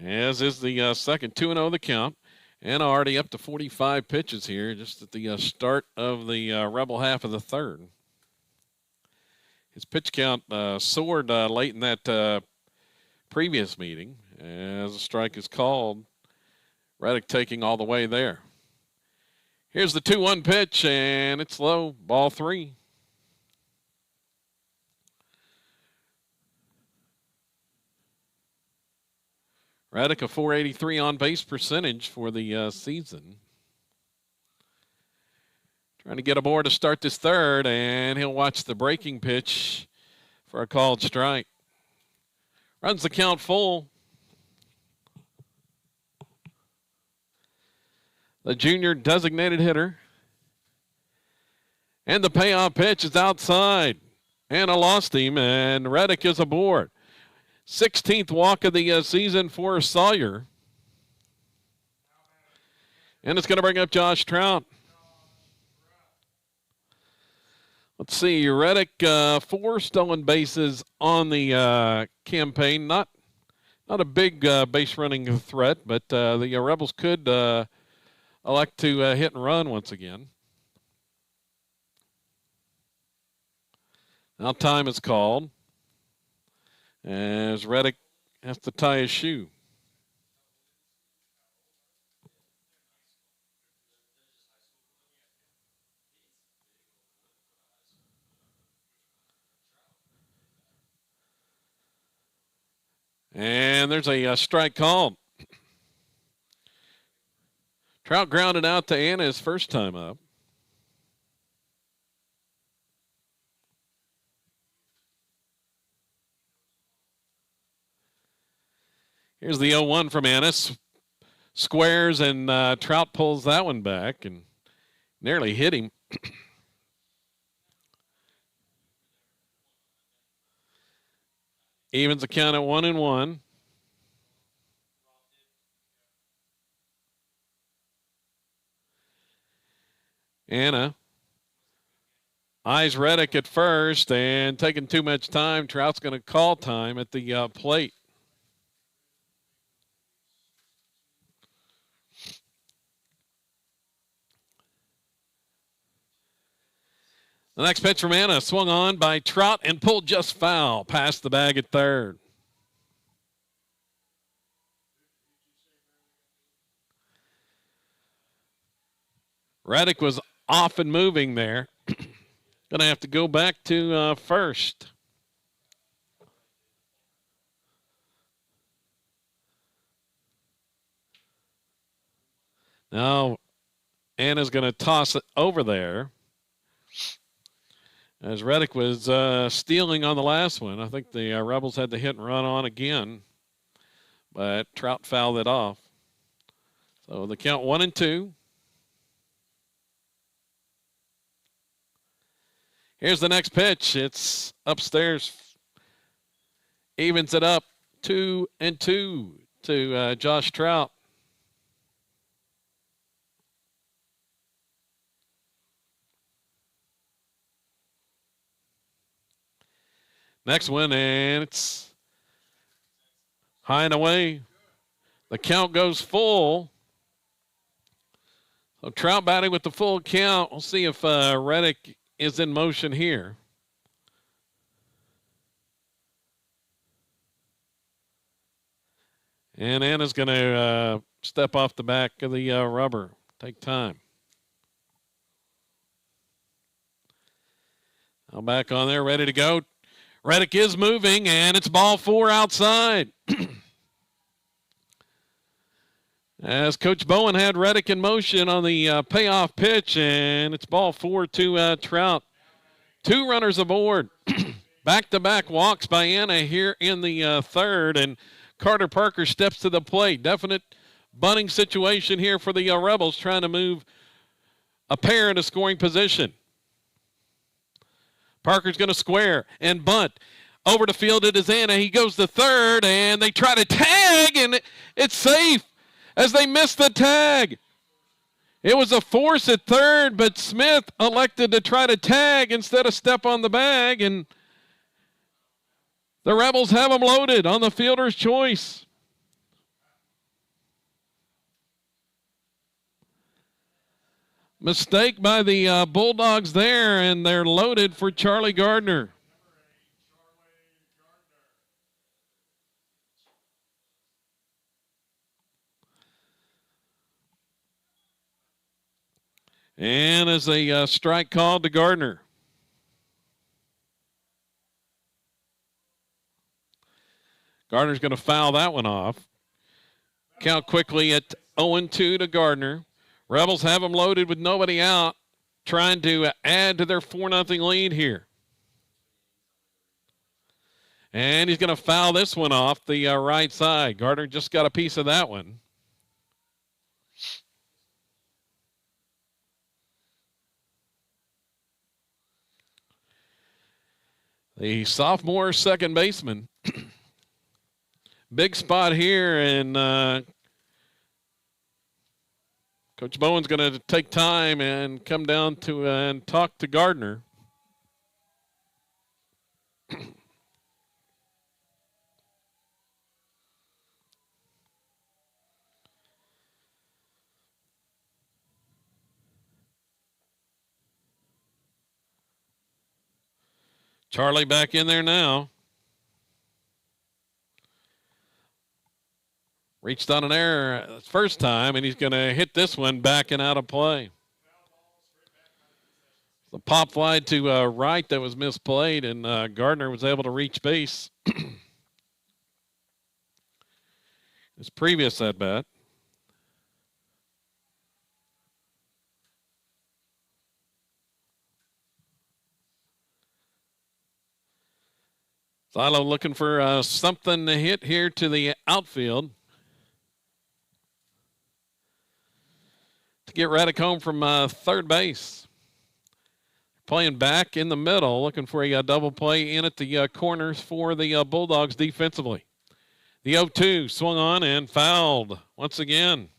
As is the second, 2-0 the count. Anna already up to 45 pitches here just at the start of the Rebel half of the third. His pitch count soared late in that previous meeting as a strike is called. Reddick taking all the way there. Here's the 2-1 pitch, and it's low, ball 3. Reddick a .483 on base percentage for the season. Trying to get aboard to start this third, and he'll watch the breaking pitch for a called strike. Runs the count full. The junior designated hitter. And the payoff pitch is outside. Anna lost him, and Reddick is aboard. 16th walk of the season for Sawyer. And it's going to bring up Josh Trout. Let's see, Reddick, 4 stolen bases on the campaign. Not a big base running threat, but the Rebels could elect to hit and run once again. Now time is called as Reddick has to tie his shoe. And there's a strike called. Trout grounded out to Anna his first time up. Here's the 0-1 from Anna. Squares, and Trout pulls that one back and nearly hit him. Evens the count at 1-1. Anna eyes Reddick at first, and taking too much time. Trout's going to call time at the plate. The next pitch from Anna swung on by Trout and pulled just foul past the bag at third. Reddick was off and moving there. Going to have to go back to first. Now Anna's going to toss it over there. As Reddick was stealing on the last one. I think the Rebels had to hit and run on again. But Trout fouled it off. So the count 1-2. Here's the next pitch. It's upstairs. Evens it up 2-2 to Josh Trout. Next one, and it's high and away. The count goes full. So Trout batting with the full count. We'll see if Reddick is in motion here. And Anna's going to step off the back of the rubber. Take time. Now back on there, ready to go. Reddick is moving, and it's ball 4 outside. As Coach Bowen had Reddick in motion on the payoff pitch, and it's ball 4 to Trout. 2 runners aboard. Back-to-back walks by Anna here in the third, and Carter Parker steps to the plate. Definite bunting situation here for the Rebels, trying to move a pair into scoring position. Parker's going to square and bunt. Over the field it is Anna. He goes to third, and they try to tag, and it's safe as they miss the tag. It was a force at third, but Smith elected to try to tag instead of step on the bag, and the Rebels have them loaded on the fielder's choice. Mistake by the Bulldogs there, and they're loaded for Charlie Gardner. And as a strike called to Gardner. Gardner's going to foul that one off. Count quickly at 0-2 to Gardner. Rebels have them loaded with nobody out, trying to add to their 4-0 lead here. And he's going to foul this one off the right side. Gardner just got a piece of that one. The sophomore second baseman. Big spot here, and Coach Bowen's going to take time and come down to and talk to Gardner. Charlie back in there now. Reached on an error first time, and he's going to hit this one back and out of play. The pop fly to right that was misplayed, and Gardner was able to reach base. His previous at bat. Silo looking for something to hit here to the outfield to get Raddick home from third base. Playing back in the middle, looking for a double play in at the corners for the Bulldogs defensively. The 0-2 swung on and fouled once again.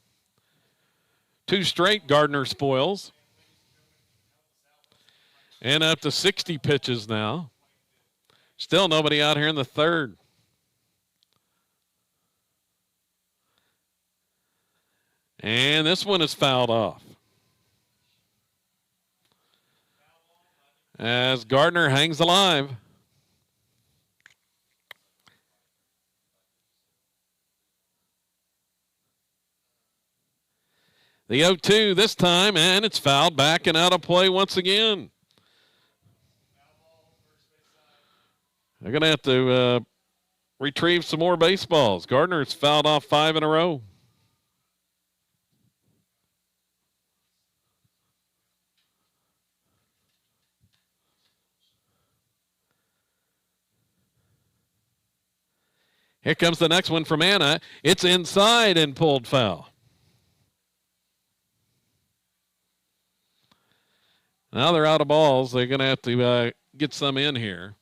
Two straight Gardner spoils. And up to 60 pitches now. Still nobody out here in the third. And this one is fouled off. As Gardner hangs alive. The 0-2 this time, and it's fouled back and out of play once again. They're going to have to retrieve some more baseballs. Gardner's fouled off 5 in a row. Here comes the next one from Anna. It's inside and pulled foul. Now they're out of balls. They're going to have to get some in here.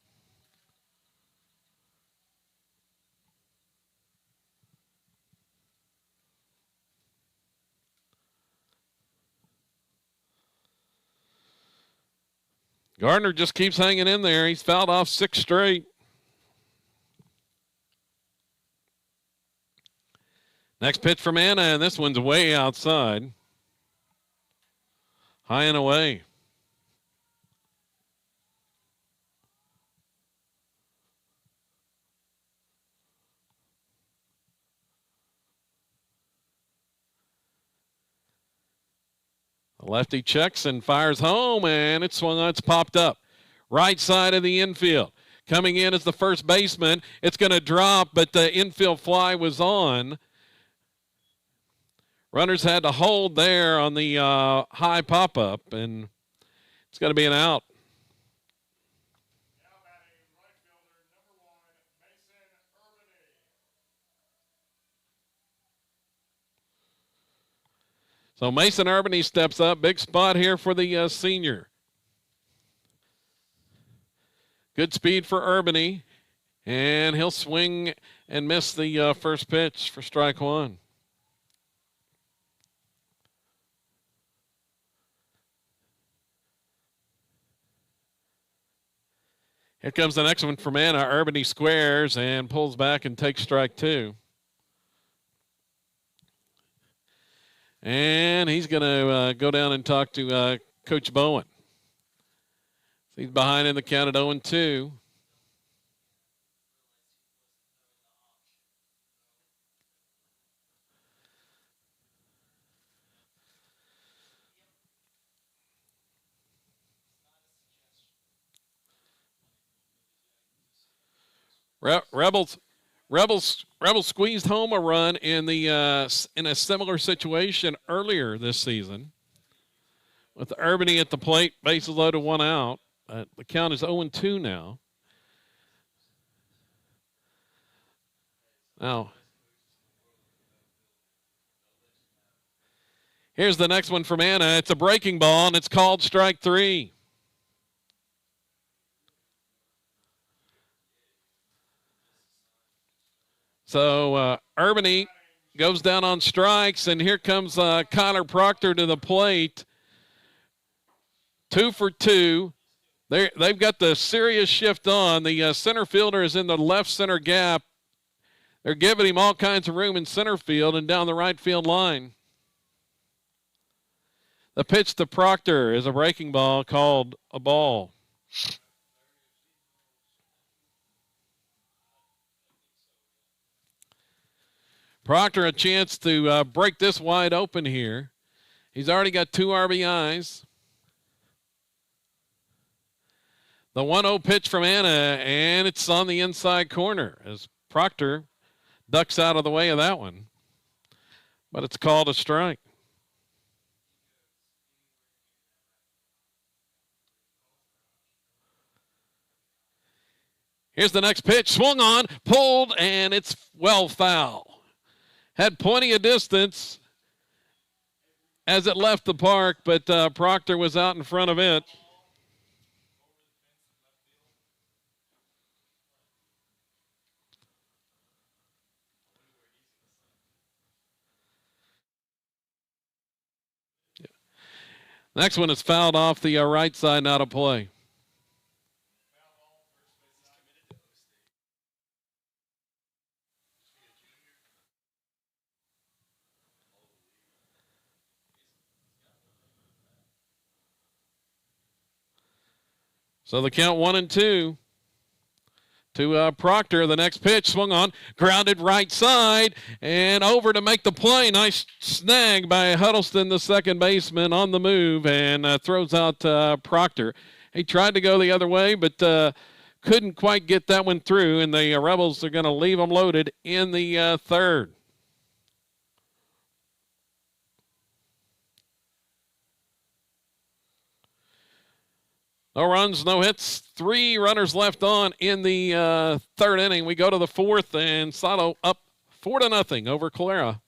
Gardner just keeps hanging in there. He's fouled off 6 straight. Next pitch from Anna, and this one's way outside. High and away. The lefty checks and fires home, and it's swung on. It's popped up. Right side of the infield. Coming in as the first baseman. It's going to drop, but the infield fly was on. Runners had to hold there on the high pop-up, and it's going to be an out. So Mason Urbany steps up. Big spot here for the senior. Good speed for Urbany. And he'll swing and miss the first pitch for strike one. Here comes the next one from Anna. Urbany squares and pulls back and takes strike two. And he's going to go down and talk to Coach Bowen. He's behind in the count at 0-2. Rebels squeezed home a run in a similar situation earlier this season, with Urbany at the plate, bases loaded, one out. The count is 0-2 now. Now, here's the next one from Anna. It's a breaking ball, and it's called strike three. So Urbany goes down on strikes, and here comes Connor Proctor to the plate. 2 for 2. They've got the serious shift on. The center fielder is in the left center gap. They're giving him all kinds of room in center field and down the right field line. The pitch to Proctor is a breaking ball called a ball. Proctor a chance to break this wide open here. He's already got 2 RBIs. The 1-0 pitch from Anna, and it's on the inside corner as Proctor ducks out of the way of that one. But it's called a strike. Here's the next pitch. Swung on, pulled, and it's well foul. Had plenty of distance as it left the park, but Proctor was out in front of it. Next one is fouled off the right side and out of play. So the count 1-2 to Proctor. The next pitch swung on, grounded right side, and over to make the play. Nice snag by Huddleston, the second baseman, on the move, and throws out Proctor. He tried to go the other way, but couldn't quite get that one through, and the Rebels are going to leave them loaded in the third. No runs, no hits. 3 runners left on in the third inning. We go to the fourth, and Sato up 4-0 over Calera.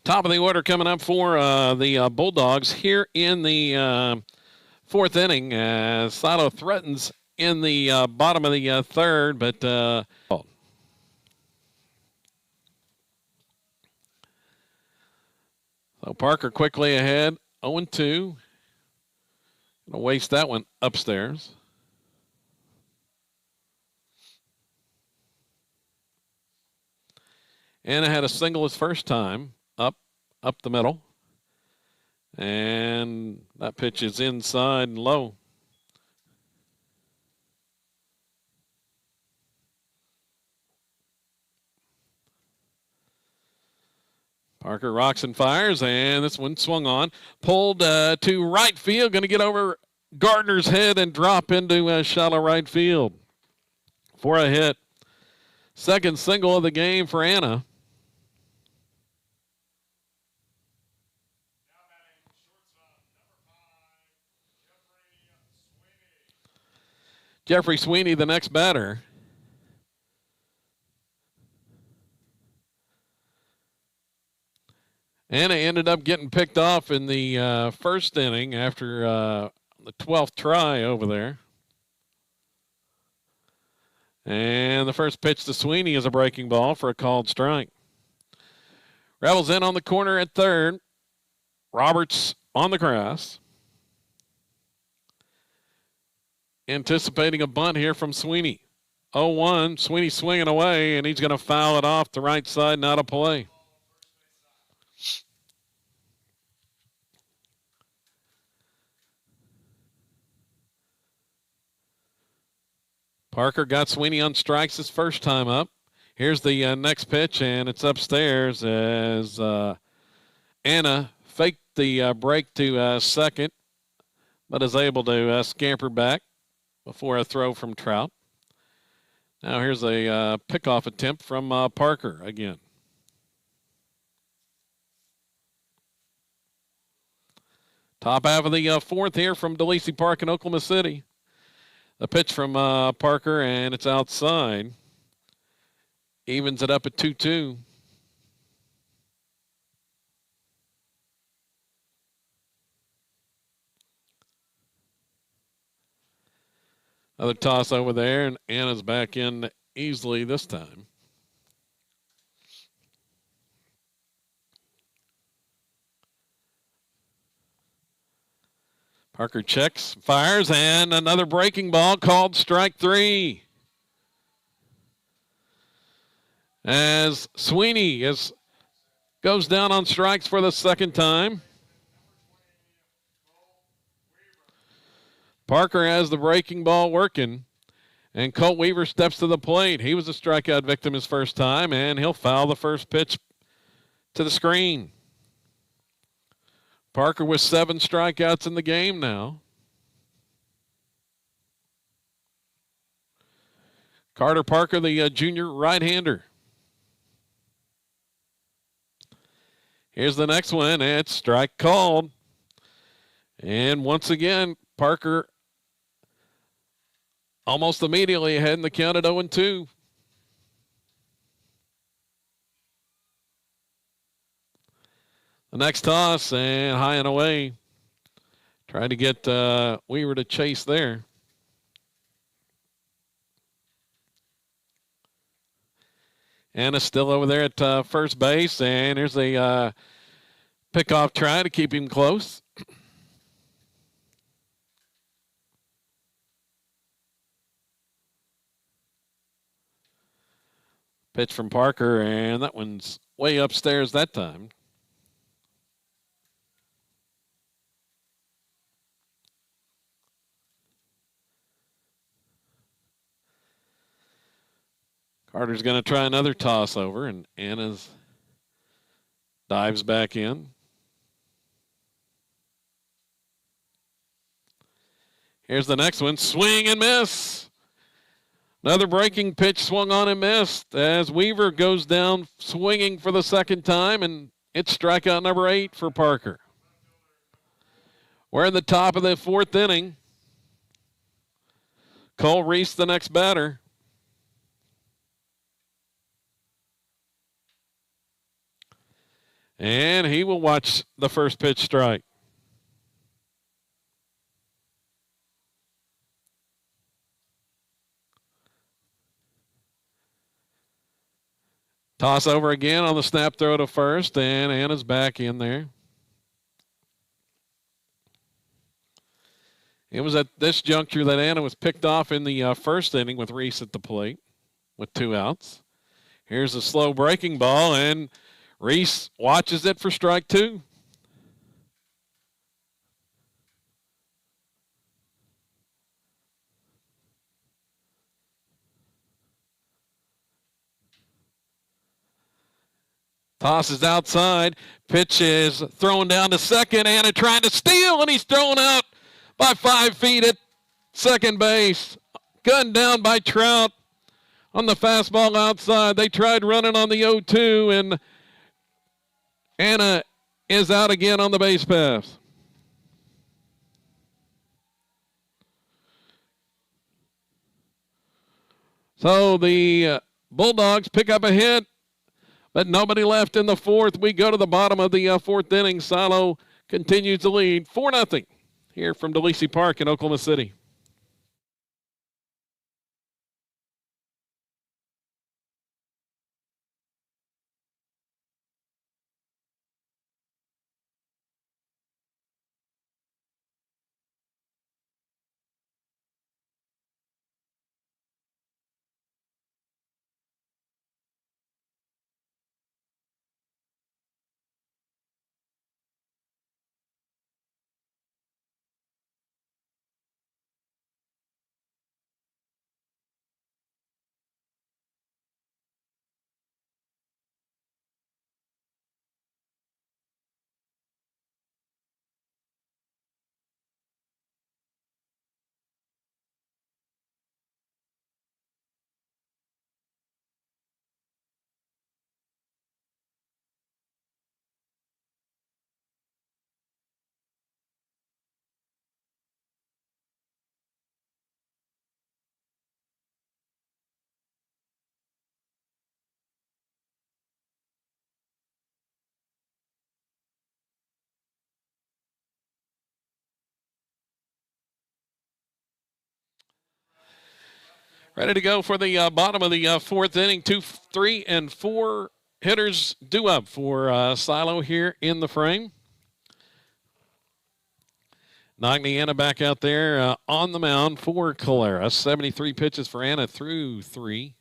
Top of the order coming up for the Bulldogs here in the fourth inning. Silo threatens in the bottom of the third, but so Parker quickly ahead, 0-2. Gonna waste that one upstairs. Anna had a single his first time, up the middle. And that pitch is inside and low. Parker rocks and fires, and this one swung on. Pulled to right field, going to get over Gardner's head and drop into shallow right field for a hit. Second single of the game for Anna. Jeffrey Sweeney, the next batter. Anna ended up getting picked off in the first inning after the 12th try over there. And the first pitch to Sweeney is a breaking ball for a called strike. Rebels in on the corner at third. Roberts on the grass. Anticipating a bunt here from Sweeney. 0-1. Sweeney swinging away, and he's going to foul it off the right side, not a play. Parker got Sweeney on strikes his first time up. Here's the next pitch, and it's upstairs as Anna faked the break to second, but is able to scamper back before a throw from Trout. Now here's a pickoff attempt from Parker again. Top half of the fourth here from DeLacy Park in Oklahoma City. The pitch from Parker, and it's outside. Evens it up at 2-2. Another toss over there, and Anna's back in easily this time. Parker checks, fires, and another breaking ball called strike three. As Sweeney goes down on strikes for the second time. Parker has the breaking ball working, and Colt Weaver steps to the plate. He was a strikeout victim his first time, and he'll foul the first pitch to the screen. Parker with 7 strikeouts in the game now. Carter Parker, the junior right-hander. Here's the next one, and it's strike called. And once again, Parker almost immediately ahead in the count at 0-2. The next toss, and high and away. Tried to get Weaver to chase there. Anna's still over there at first base, and here's a pickoff try to keep him close. Pitch from Parker, and that one's way upstairs that time. Carter's going to try another toss over, and Anna's dives back in. Here's the next one. Swing and miss. Another breaking pitch swung on and missed as Weaver goes down swinging for the second time, and it's strikeout number 8 for Parker. We're in the top of the fourth inning. Cole Reese, the next batter. And And he will watch the first pitch strike. Toss over again on the snap throw to first, and Anna's back in there. It was at this juncture that Anna was picked off in the first inning with Reese at the plate with 2 outs. Here's a slow breaking ball, and Reese watches it for strike 2. Toss is outside. Pitch is thrown down to second. Anna trying to steal, and he's thrown out by 5 feet at second base. Gunned down by Trout on the fastball outside. They tried running on the 0-2, and Anna is out again on the base pass. So the Bulldogs pick up a hit, but nobody left in the fourth. We go to the bottom of the fourth inning. Silo continues to lead 4-0 here from DeLacy Park in Oklahoma City. Ready to go for the bottom of the fourth inning. 2, 3, and 4 hitters due up for Silo here in the frame. Anna back out there on the mound for Calera. 73 pitches for Anna through 3.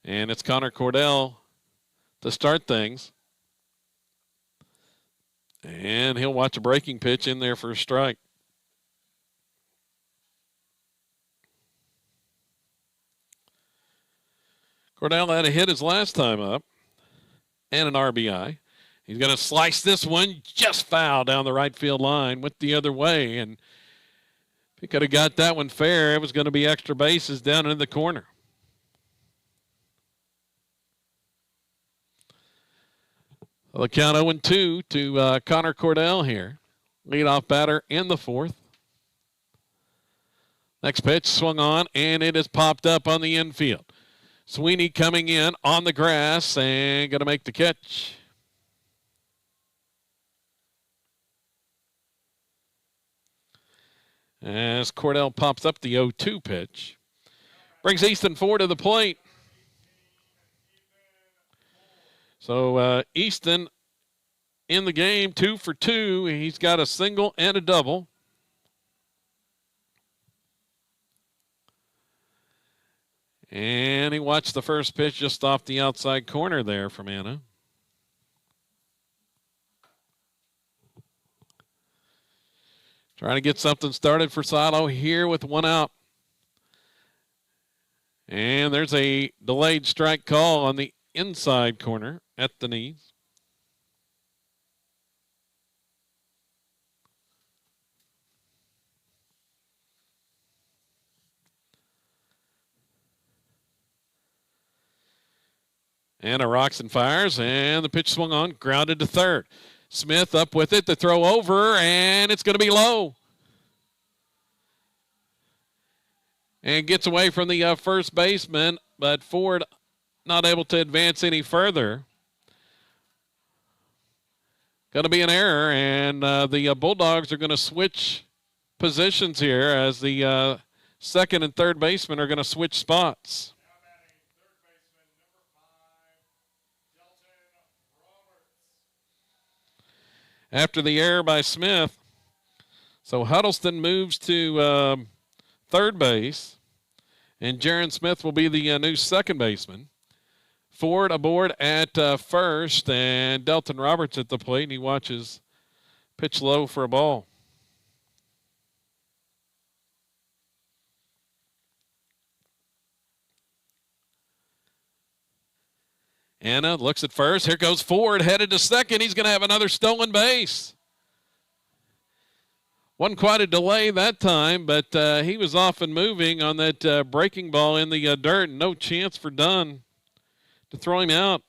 And it's Connor Cordell to start things. And he'll watch a breaking pitch in there for a strike. Cordell had a hit his last time up and an RBI. He's going to slice this one just foul down the right field line with the other way. And if he could have got that one fair, it was going to be extra bases down in the corner. Well, the count 0-2 to Connor Cordell here. Leadoff batter in the fourth. Next pitch swung on, and it is popped up on the infield. Sweeney coming in on the grass and going to make the catch. As Cordell pops up the 0-2 pitch. Brings Easton Ford to the plate. So Easton in the game, 2 for 2. He's got a single and a double. And he watched the first pitch just off the outside corner there from Anna. Trying to get something started for Silo here with 1 out. And there's a delayed strike call on the inside corner at the knees. Anna rocks and fires, and the pitch swung on, grounded to third. Smith up with it, the throw over, and it's going to be low. And gets away from the first baseman, but Ford not able to advance any further. Going to be an error, and the Bulldogs are going to switch positions here as the second and third baseman are going to switch spots. Now batting third baseman, number 5, Delton Roberts. After the error by Smith, so Huddleston moves to third base, and Jaron Smith will be the new second baseman. Ford aboard at first, and Delton Roberts at the plate, and he watches pitch low for a ball. Anna looks at first. Here goes Ford, headed to second. He's going to have another stolen base. Wasn't quite a delay that time, but he was off and moving on that breaking ball in the dirt. No chance for Dunn to throw him out.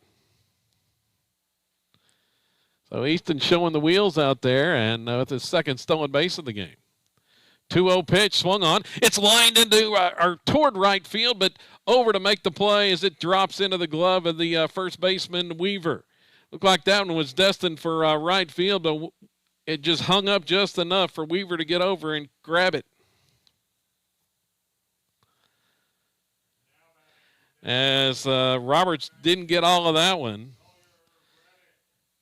So Easton showing the wheels out there, and with his second stolen base of the game. 2-0 pitch swung on. It's lined into or toward right field, but over to make the play as it drops into the glove of the first baseman Weaver. Looked like that one was destined for right field, but it just hung up just enough for Weaver to get over and grab it. As Roberts didn't get all of that one.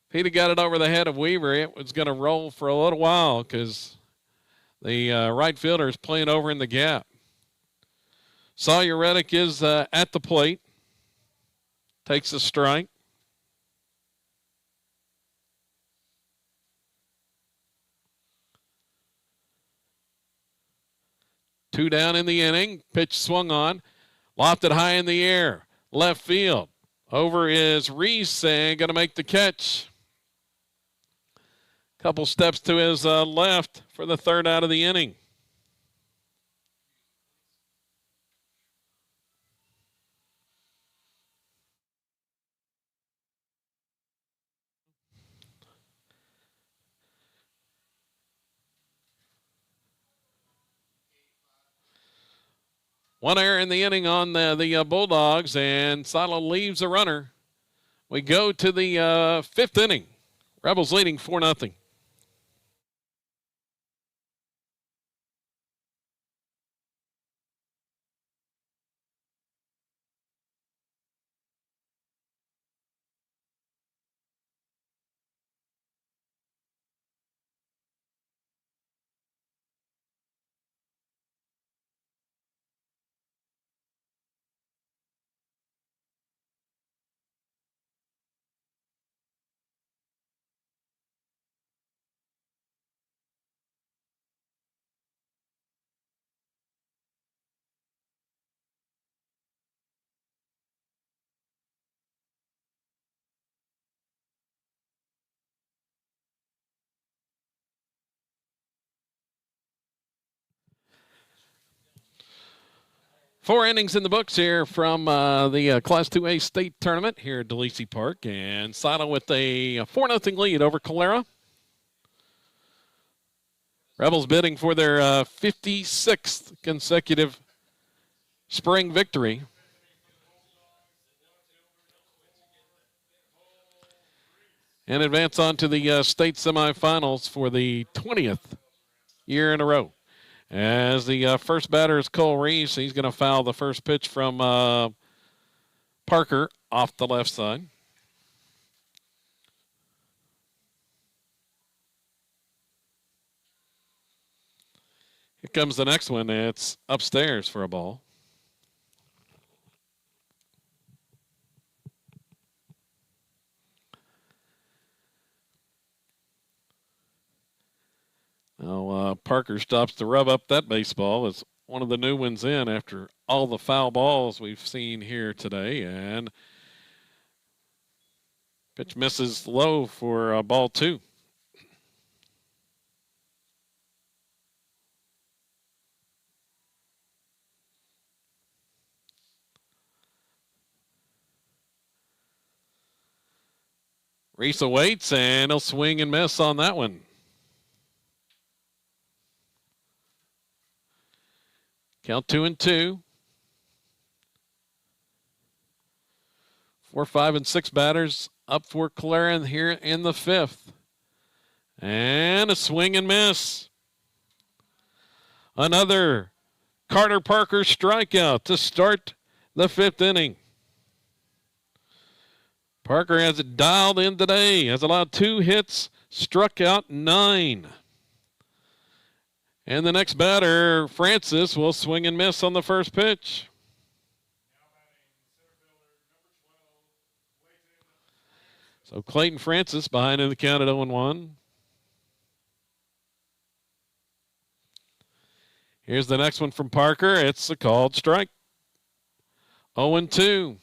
If he'd have got it over the head of Weaver, it was going to roll for a little while because the right fielder is playing over in the gap. Sawyer Reddick is at the plate. Takes a strike. Two down in the inning. Pitch swung on. Lofted high in the air. Left field. Over is Reese and going to make the catch. Couple steps to his left for the third out of the inning. One error in the inning on the Bulldogs, and Silo leaves a runner. We go to the fifth inning. Rebels leading 4-0. Four innings in the books here from the Class 2A state tournament here at DeLacy Park. And Silo with a 4-0 lead over Calera. Rebels bidding for their 56th consecutive spring victory. And advance on to the state semifinals for the 20th year in a row. As the first batter is Cole Reese, he's going to foul the first pitch from Parker off the left side. Here comes the next one. It's upstairs for a ball. Now, Parker stops to rub up that baseball. It's one of the new ones in after all the foul balls we've seen here today. And pitch misses low for ball two. Reese awaits, and he'll swing and miss on that one. Count 2-2. 4, 5, and 6 batters up for Calera here in the fifth. And a swing and miss. Another Carter Parker strikeout to start the 5th inning. Parker has it dialed in today, has allowed 2 hits, struck out 9. And the next batter, Francis, will swing and miss on the first pitch. So Clayton Francis behind in the count at 0-1. Here's the next one from Parker. It's a called strike. 0-2.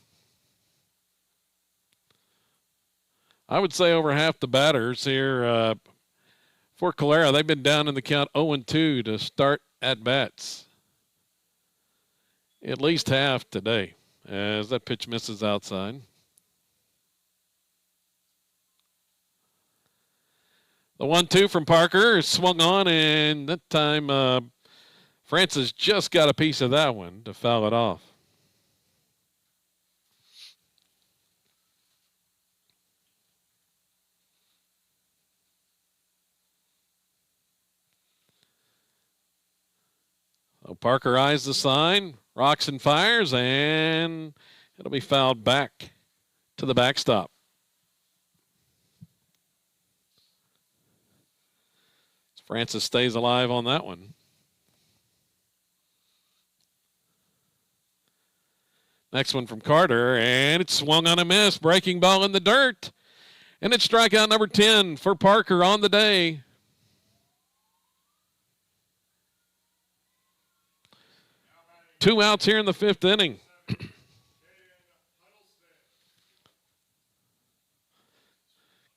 I would say over half the batters here for Calera, they've been down in the count 0-2 to start at bats. At least half today, as that pitch misses outside. The 1-2 from Parker is swung on, and that time Francis just got a piece of that one to foul it off. So Parker eyes the sign, rocks and fires, and it'll be fouled back to the backstop. Francis stays alive on that one. Next one from Carter, and it's swung on a miss. Breaking ball in the dirt. And it's strikeout number 10 for Parker on the day. Two outs here in the 5th inning.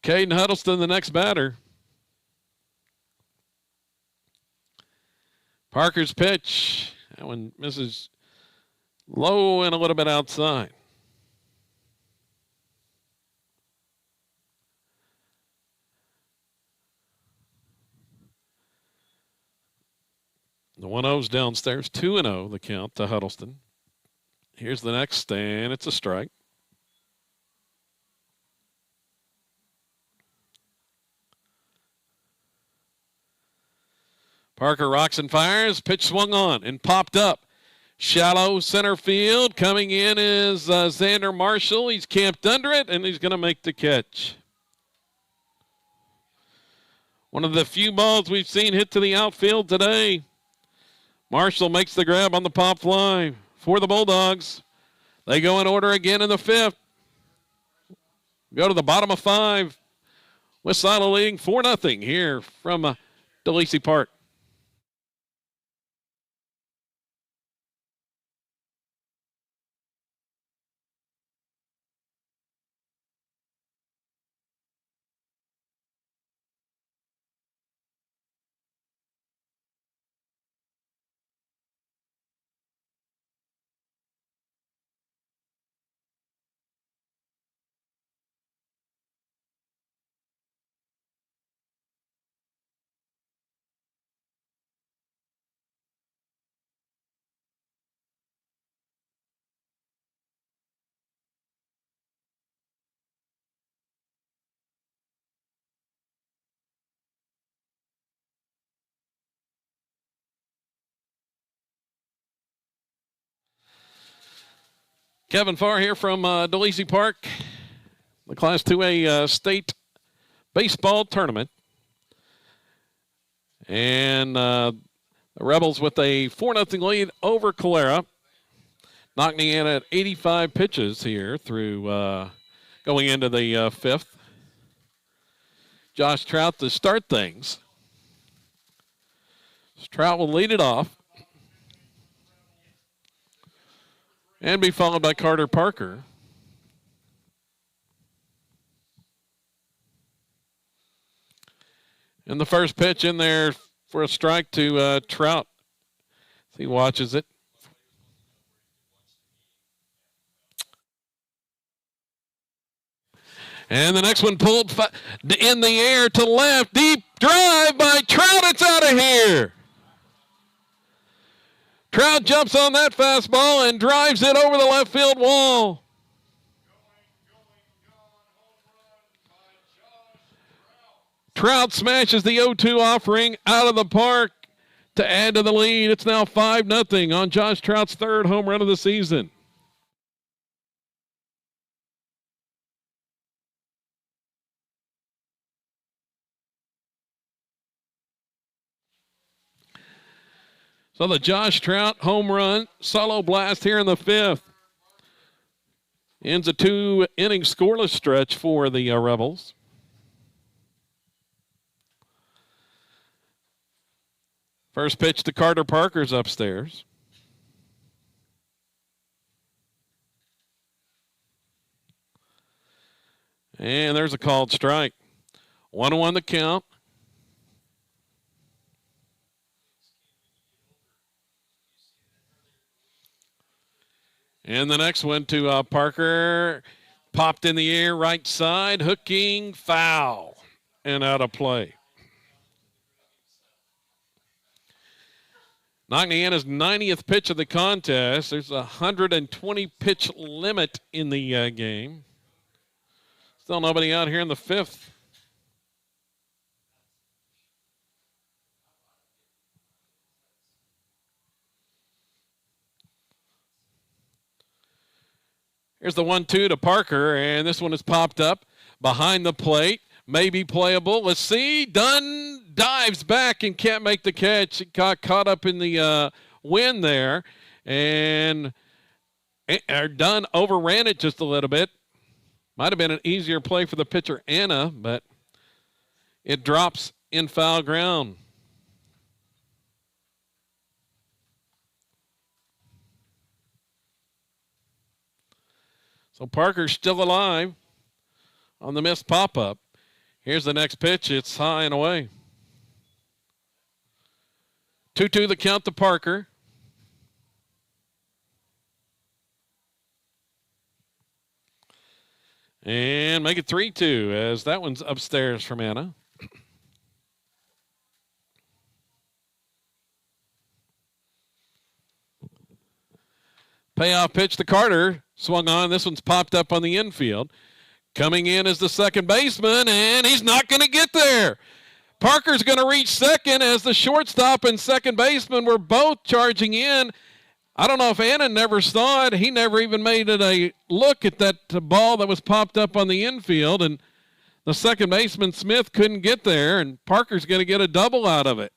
Caden Huddleston, the next batter. Parker's pitch. That one misses low and a little bit outside. The 1-0's downstairs. 2-0 the count to Huddleston. Here's the next, and it's a strike. Parker rocks and fires. Pitch swung on and popped up. Shallow center field. Coming in is Xander Marshall. He's camped under it, and he's going to make the catch. One of the few balls we've seen hit to the outfield today. Marshall makes the grab on the pop fly for the Bulldogs. They go in order again in the 5th. Go to the bottom of 5. West Silo leading 4-0 here from DeLacy Park. Kevin Farr here from DeLacy Park, the Class 2A state baseball tournament. And the Rebels with a 4-0 lead over Calera, knocking in at 85 pitches here through going into the 5th. Josh Trout to start things. Trout will lead it off and be followed by Carter Parker. And the first pitch in there for a strike to Trout. He watches it. And the next one pulled in the air to left. Deep drive by Trout. It's out of here. Trout jumps on that fastball and drives it over the left field wall. Trout smashes the 0-2 offering out of the park to add to the lead. It's now 5-0 on Josh Trout's third home run of the season. So the Josh Trout home run, solo blast here in the fifth. Ends a 2-inning scoreless stretch for the Rebels. First pitch to Carter Parker's upstairs. And there's a called strike. 1-1 the count. And the next one to Parker. Popped in the air, right side, hooking, foul, and out of play. Nagniana's 90th pitch of the contest. There's a 120-pitch limit in the game. Still nobody out here in the fifth. Here's the 1-2 to Parker, and this one is popped up behind the plate. Maybe playable. Let's see. Dunn dives back and can't make the catch. It got caught up in the wind there, and Dunn overran it just a little bit. Might have been an easier play for the pitcher, Anna, but it drops in foul ground. So Parker's still alive on the missed pop-up. Here's the next pitch. It's high and away. 2-2 the count to Parker. And make it 3-2 as that one's upstairs from Anna. Payoff pitch to Carter. Swung on. This one's popped up on the infield. Coming in is the second baseman, and he's not going to get there. Parker's going to reach second as the shortstop and second baseman were both charging in. I don't know if Anna never saw it. He never even made it a look at that ball that was popped up on the infield, and the second baseman, Smith, couldn't get there, and Parker's going to get a double out of it.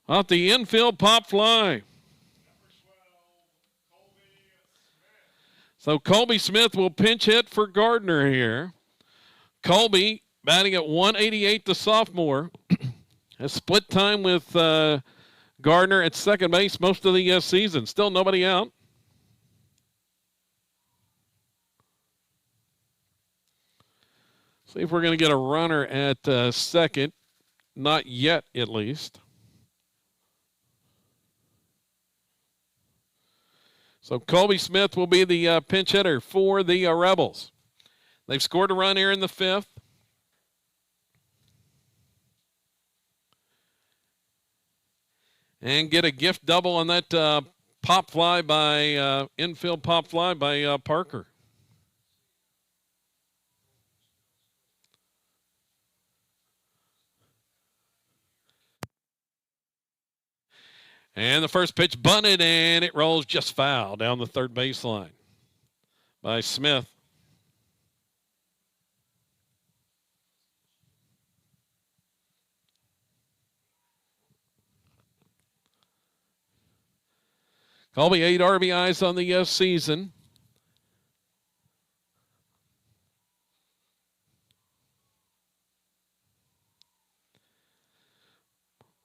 Off the infield pop fly. So Colby Smith will pinch hit for Gardner here. Colby batting at 188, the sophomore. Has split time with Gardner at second base most of the season. Still nobody out. See if we're going to get a runner at second. Not yet, at least. So Colby Smith will be the pinch hitter for the Rebels. They've scored a run here in the fifth. And get a gift double on that pop fly by infield pop fly by Parker. And the first pitch bunted, and it rolls just foul down the third baseline by Smith. Colby 8 RBIs on the season.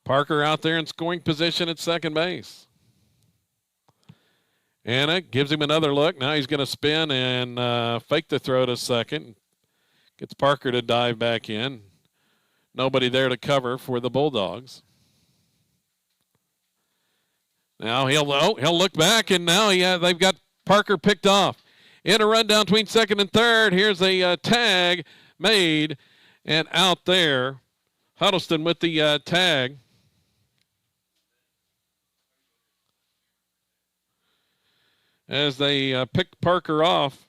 Parker out there in scoring position at second base. Anna gives him another look. Now he's going to spin and fake the throw to second. Gets Parker to dive back in. Nobody there to cover for the Bulldogs. Now he'll look back, and now they've got Parker picked off. In a run down between second and third. Here's a tag made, and out there, Huddleston with the tag. As they picked Parker off.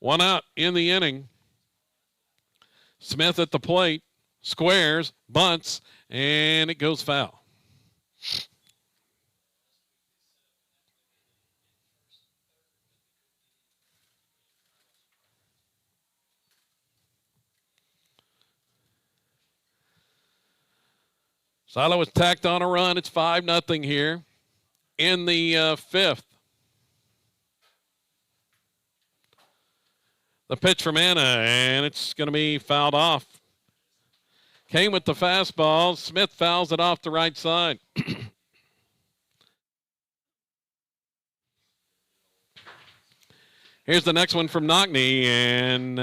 One out in the inning. Smith at the plate, squares, bunts, and it goes foul. Silo was tacked on a run. It's 5-0 here in the fifth. The pitch from Anna, and it's going to be fouled off. Came with the fastball. Smith fouls it off the right side. Here's the next one from Knockney, and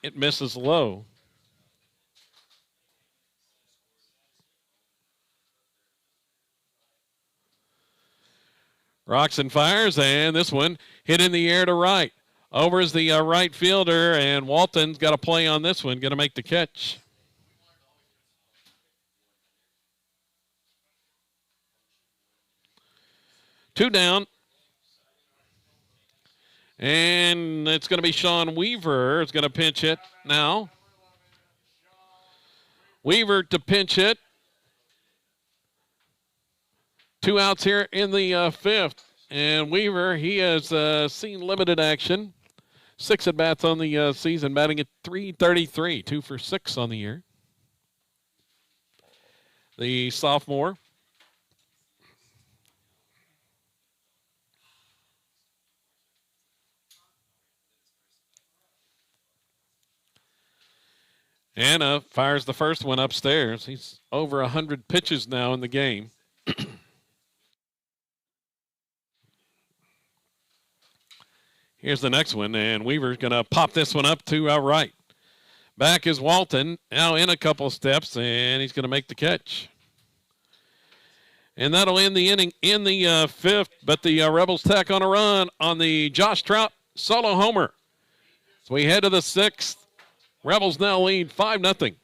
it misses low. Roxon fires, and this one hit in the air to right. Over is the right fielder, and Walton's got a play on this one, going to make the catch. Two down. And it's going to be Sean Weaver. It's going to pinch hit now. Weaver to pinch hit. 2 outs here in the fifth. And Weaver, he has seen limited action. 6 at-bats on the season, batting at .333, 2 for 6 on the year. The sophomore. Anna fires the first one upstairs. He's over 100 pitches now in the game. Here's the next one, and Weaver's going to pop this one up to right. Back is Walton, now in a couple steps, and he's going to make the catch. And that'll end the inning in the fifth, but the Rebels tack on a run on the Josh Trout solo homer. So we head to the sixth. Rebels now lead 5-0.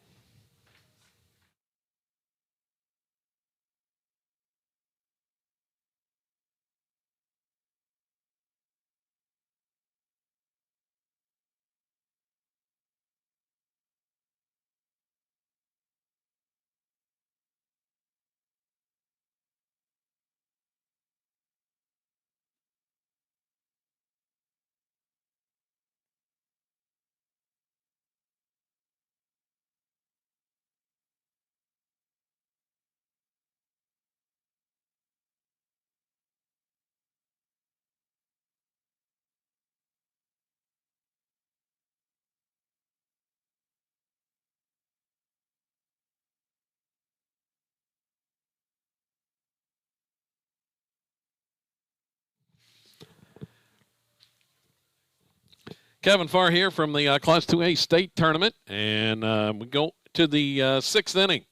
Kevin Farr here from the Class 2A state tournament, and we go to the sixth inning.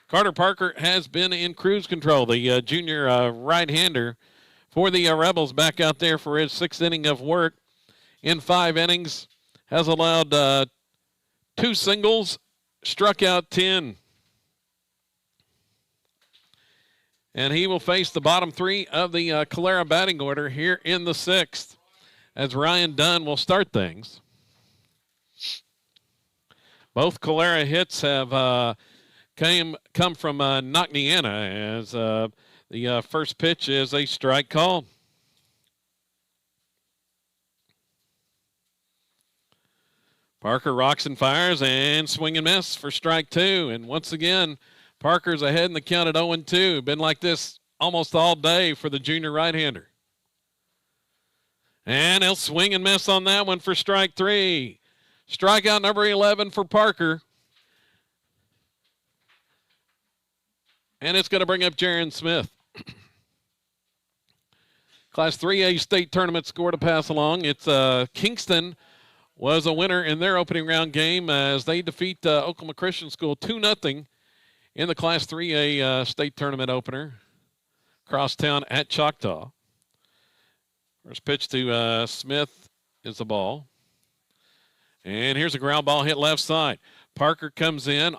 Carter Parker has been in cruise control, the junior right-hander for the Rebels, back out there for his sixth inning of work. In 5 innings, has allowed 2 singles, struck out 10. And he will face the bottom 3 of the Calera batting order here in the sixth, as Ryan Dunn will start things. Both Calera hits have come from Knockney Anna, as the first pitch is a strike call. Parker rocks and fires, and swing and miss for strike 2. And once again, Parker's ahead in the count at 0-2. Been like this almost all day for the junior right-hander. And he'll swing and miss on that one for strike 3. Strikeout number 11 for Parker. And it's going to bring up Jaron Smith. Class 3A state tournament score to pass along. It's Kingston was a winner in their opening round game as they defeat Oklahoma Christian School 2-0 in the Class 3A state tournament opener. Crosstown at Choctaw. First pitch to Smith is the ball. And here's a ground ball hit left side. Parker comes in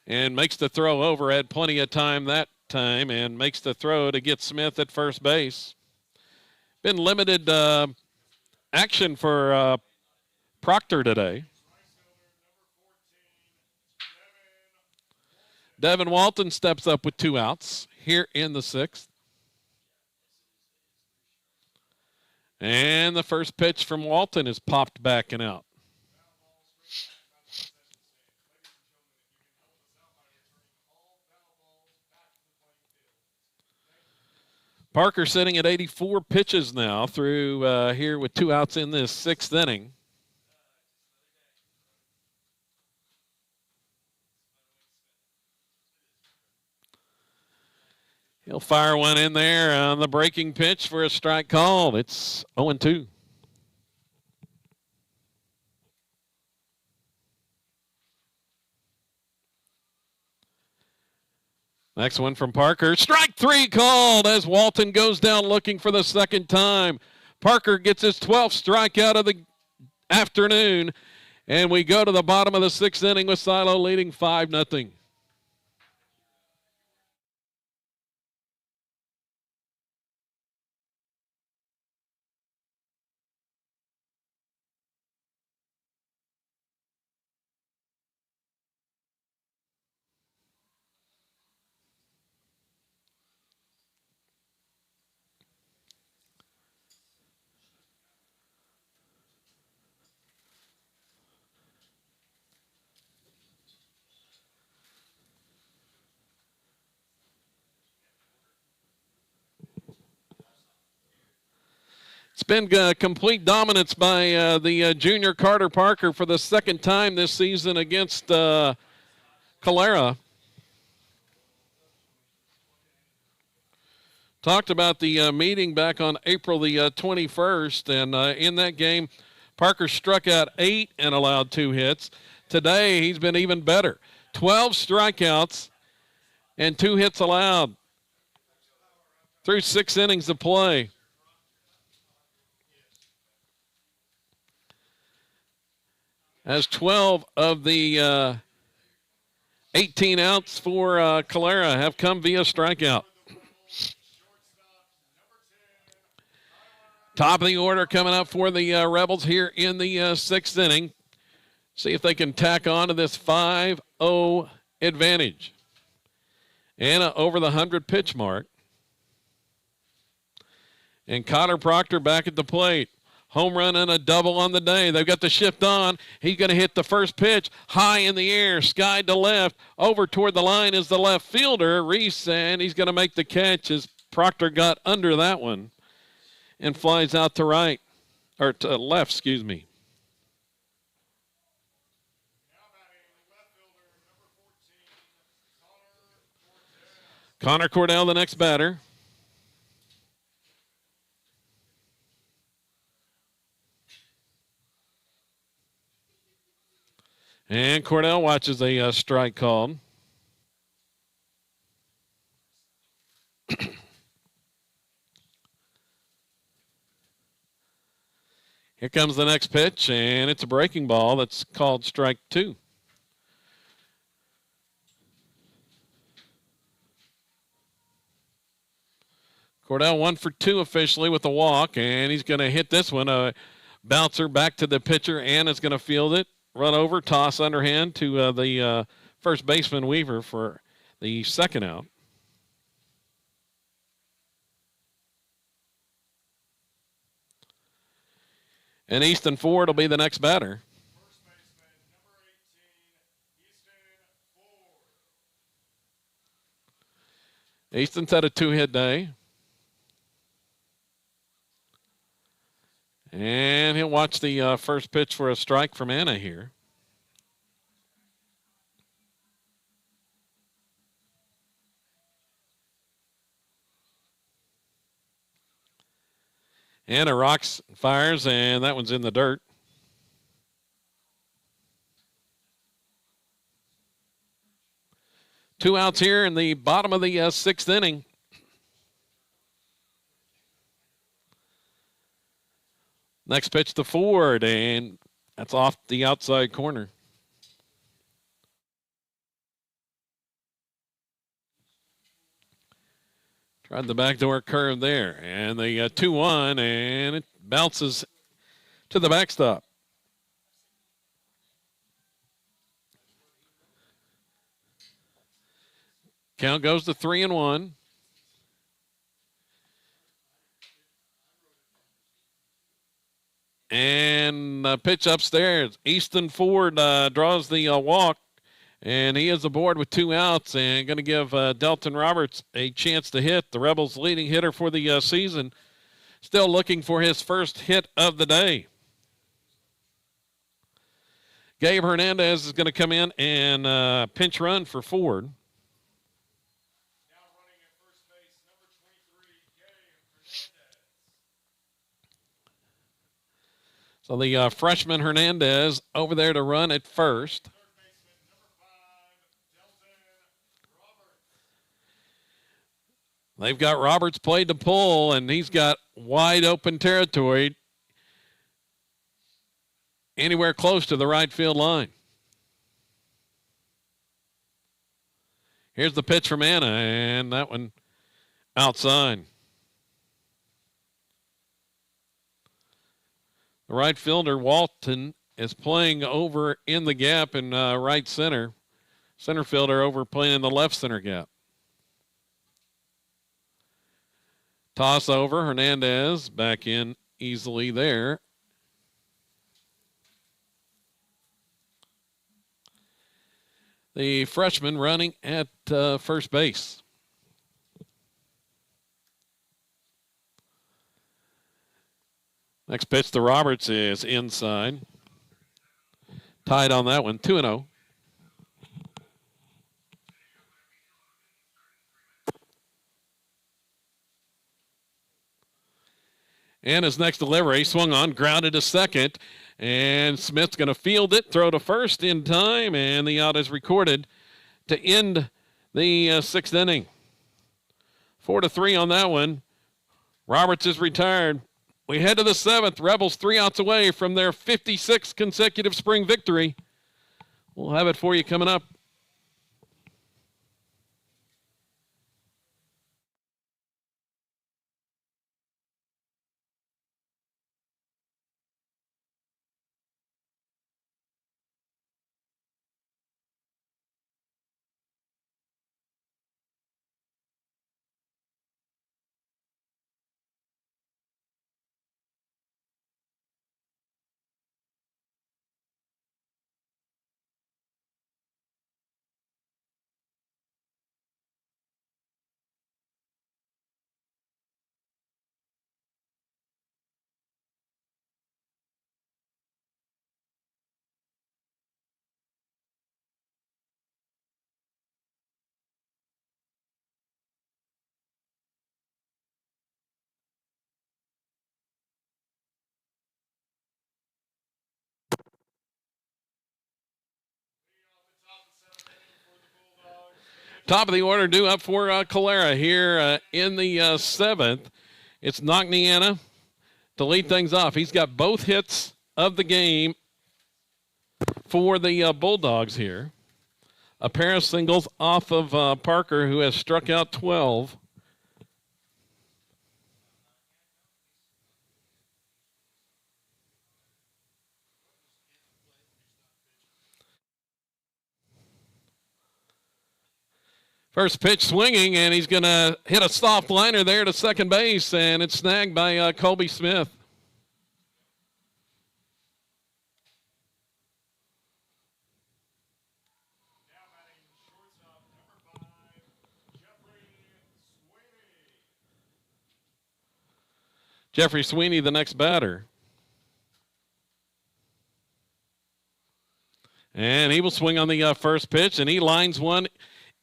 and makes the throw over. Had plenty of time that time and makes the throw to get Smith at first base. Been limited action for Proctor today. Devin Walton steps up with 2 outs here in the 6th. And the first pitch from Walton is popped back and out. Parker sitting at 84 pitches now through here with 2 outs in this 6th inning. He'll fire one in there on the breaking pitch for a strike called. It's 0-2. Next one from Parker. Strike 3 called as Walton goes down looking for the second time. Parker gets his 12th strikeout of the afternoon. And we go to the bottom of the 6th inning with Silo leading 5-0. It's been complete dominance by the junior Carter Parker for the second time this season against Calera. Talked about the meeting back on April the 21st, and in that game, Parker struck out 8 and allowed 2 hits. Today, he's been even better. 12 strikeouts and 2 hits allowed through 6 innings of play. As 12 of the 18 outs for Calera have come via strikeout. Top of the order coming up for the Rebels here in the 6th inning. See if they can tack on to this 5-0 advantage. Anna over the 100-pitch mark. And Connor Proctor back at the plate. Home run and a double on the day. They've got the shift on. He's going to hit the first pitch high in the air, skied to left. Over toward the line is the left fielder, Reese, and he's going to make the catch as Proctor got under that one and flies out to right, or to left, excuse me. Connor Cordell, the next batter. And Cordell watches a strike called. Here comes the next pitch, and it's a breaking ball that's called strike 2. Cordell 1 for 2 officially with a walk, and he's going to hit this one. A bouncer back to the pitcher, and is going to field it. Run over, toss underhand to the first baseman Weaver for the second out. And Easton Ford will be the next batter. First baseman, number 18, Easton Ford. Easton's had a 2-hit day. And he'll watch the first pitch for a strike from Anna here. Anna rocks, fires, and that one's in the dirt. Two outs here in the bottom of the 6th inning. Next pitch to Ford, and that's off the outside corner. Tried the backdoor curve there, and the 2-1, and it bounces to the backstop. Count goes to 3-1. And pitch upstairs. Easton Ford draws the walk, and he is aboard with 2 outs and going to give Delton Roberts a chance to hit. The Rebels' leading hitter for the season, still looking for his first hit of the day. Gabe Hernandez is going to come in and pinch run for Ford. Now running at first base, number 23, Gabe Hernandez. So the freshman Hernandez over there to run at first. Third baseman, number 5, Delton Roberts. They've got Roberts played to pull, and he's got wide open territory anywhere close to the right field line. Here's the pitch from Anna, and that one outside. The right fielder, Walton, is playing over in the gap in right center. Center fielder over playing in the left center gap. Toss over, Hernandez back in easily there. The freshman running at first base. Next pitch to Roberts is inside. Tied on that one, 2-0. And his next delivery swung on, grounded to second. And Smith's going to field it, throw to first in time, and the out is recorded to end the 6th inning. 4-3 on that one. Roberts is retired. We head to the 7th. Rebels 3 outs away from their 56th consecutive spring victory. We'll have it for you coming up. Top of the order due up for Calera here in the 7th. It's Nogniana to lead things off. He's got both hits of the game for the Bulldogs here. A pair of singles off of Parker, who has struck out 12. First pitch swinging, and he's going to hit a soft liner there to second base, and it's snagged by Colby Smith. Now batting shortstop, number 5, Jeffrey Sweeney, the next batter. And he will swing on the first pitch, and he lines one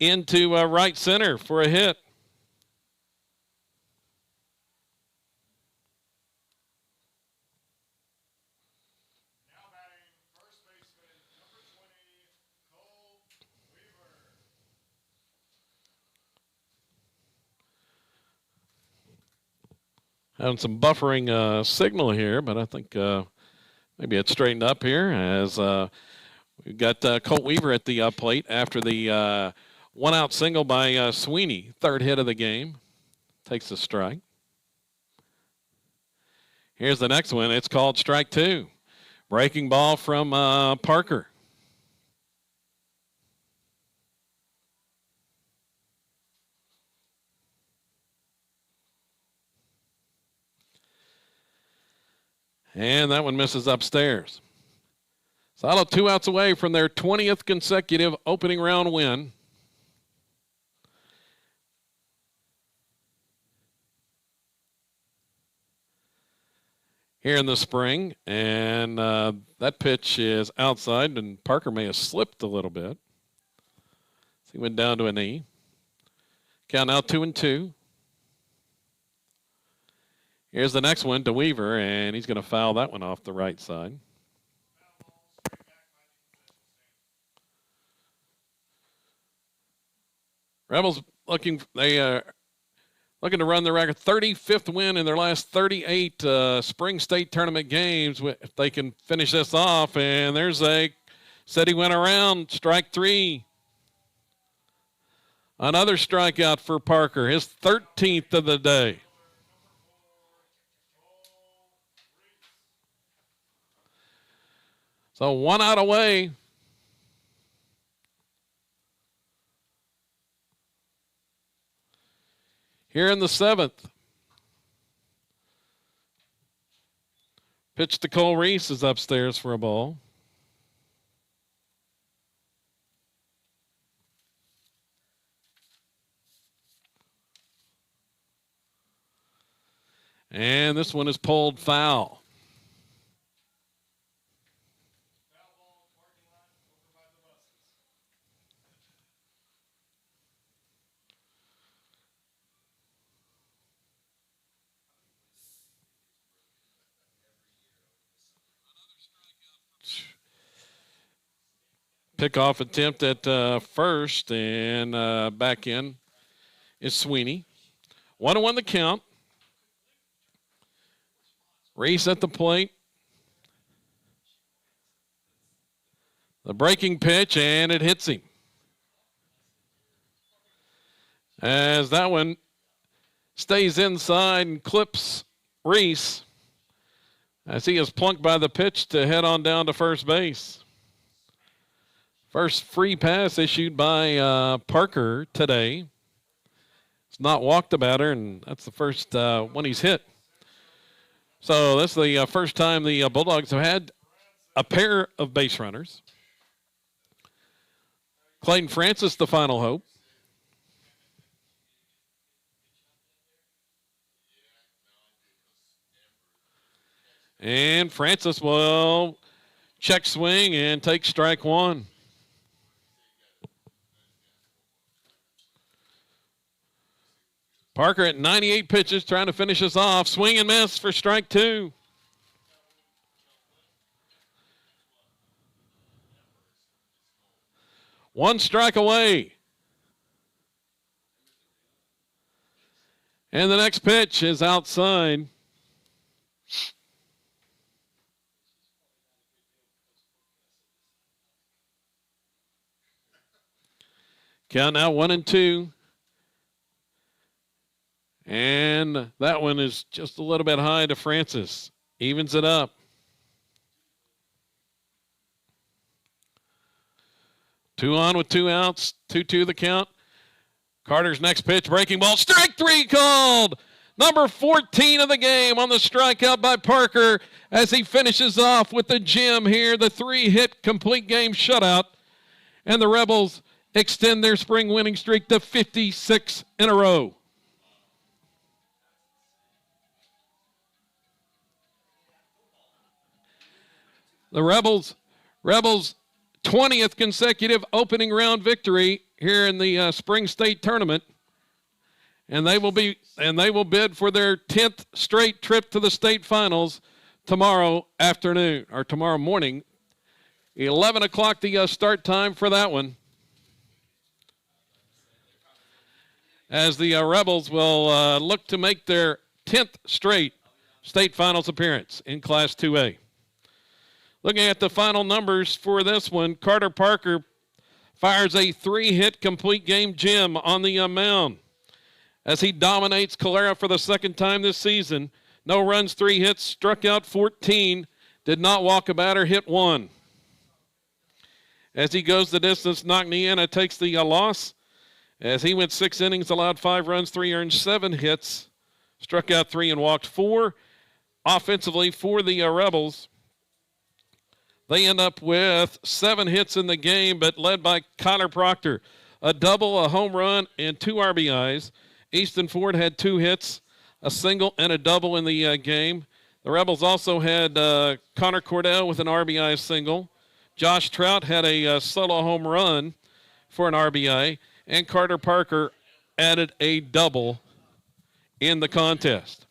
into right center for a hit. Now batting first baseman, number 20, Cole Weaver. Having some buffering signal here, but I think maybe it's straightened up here as we've got Colt Weaver at the plate after the one-out single by Sweeney. Third hit of the game. Takes the strike. Here's the next one. It's called strike two. Breaking ball from Parker. And that one misses upstairs. Salo 2 outs away from their 20th consecutive opening round win. Here in the spring, and that pitch is outside, and Parker may have slipped a little bit. He went down to a knee. Count now 2-2. Here's the next one to Weaver, and he's going to foul that one off the right side. Rebels looking to run the record 35th win in their last 38 spring state tournament games. If they can finish this off, and there's said he went around, strike three. Another strikeout for Parker, his 13th of the day. So 1 out away. Here in the 7th. Pitch to Cole Reese is upstairs for a ball. And this one is pulled foul. Pickoff attempt at first, and back in is Sweeney. 1-1 the count. Reese at the plate. The breaking pitch, and it hits him. As that one stays inside and clips Reese as he is plunked by the pitch to head on down to first base. First free pass issued by Parker today. It's not walked a batter, and that's the first one he's hit. So that's the first time the Bulldogs have had a pair of base runners. Clayton Francis, the final hope. And Francis will check swing and take strike one. Parker at 98 pitches trying to finish us off. Swing and miss for strike two. One strike away. And the next pitch is outside. Count now 1-2. And that one is just a little bit high to Francis. Evens it up. Two on with 2 outs. 2-2 the count. Carter's next pitch, breaking ball. Strike three called. Number 14 of the game on the strikeout by Parker as he finishes off with the gem here. The 3-hit complete game shutout. And the Rebels extend their spring winning streak to 56 in a row. The Rebels' 20th consecutive opening round victory here in the spring state tournament, and they will bid for their 10th straight trip to the state finals tomorrow afternoon or tomorrow morning. 11 o'clock the start time for that one. As the Rebels will look to make their 10th straight state finals appearance in Class 2A. Looking at the final numbers for this one, Carter Parker fires a 3-hit complete game gem on the mound as he dominates Calera for the second time this season. No runs, 3 hits, struck out 14, did not walk a batter, hit 1. As he goes the distance, Nagniana takes the loss. As he went 6 innings, allowed 5 runs, 3 earned, 7 hits, struck out 3 and walked 4. Offensively for the Rebels, they end up with 7 hits in the game, but led by Kyler Proctor. A double, a home run, and 2 RBIs. Easton Ford had 2 hits, a single and a double in the game. The Rebels also had Connor Cordell with an RBI single. Josh Trout had a solo home run for an RBI. And Carter Parker added a double in the contest.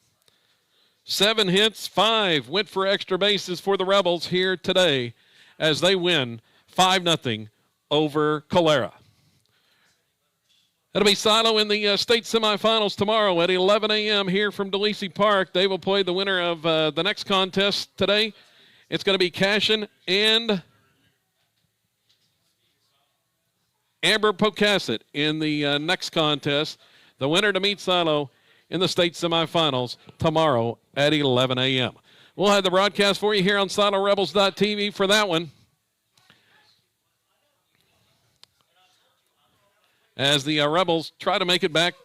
7 hits, 5 went for extra bases for the Rebels here today as they win 5-0 over Calera. It'll be Silo in the state semifinals tomorrow at 11 a.m. here from DeLisi Park. They will play the winner of the next contest today. It's going to be Cashin and Amber Pocasset in the next contest. The winner to meet Silo in the state semifinals tomorrow at 11 a.m. We'll have the broadcast for you here on SiloRebels.tv for that one. As the Rebels try to make it back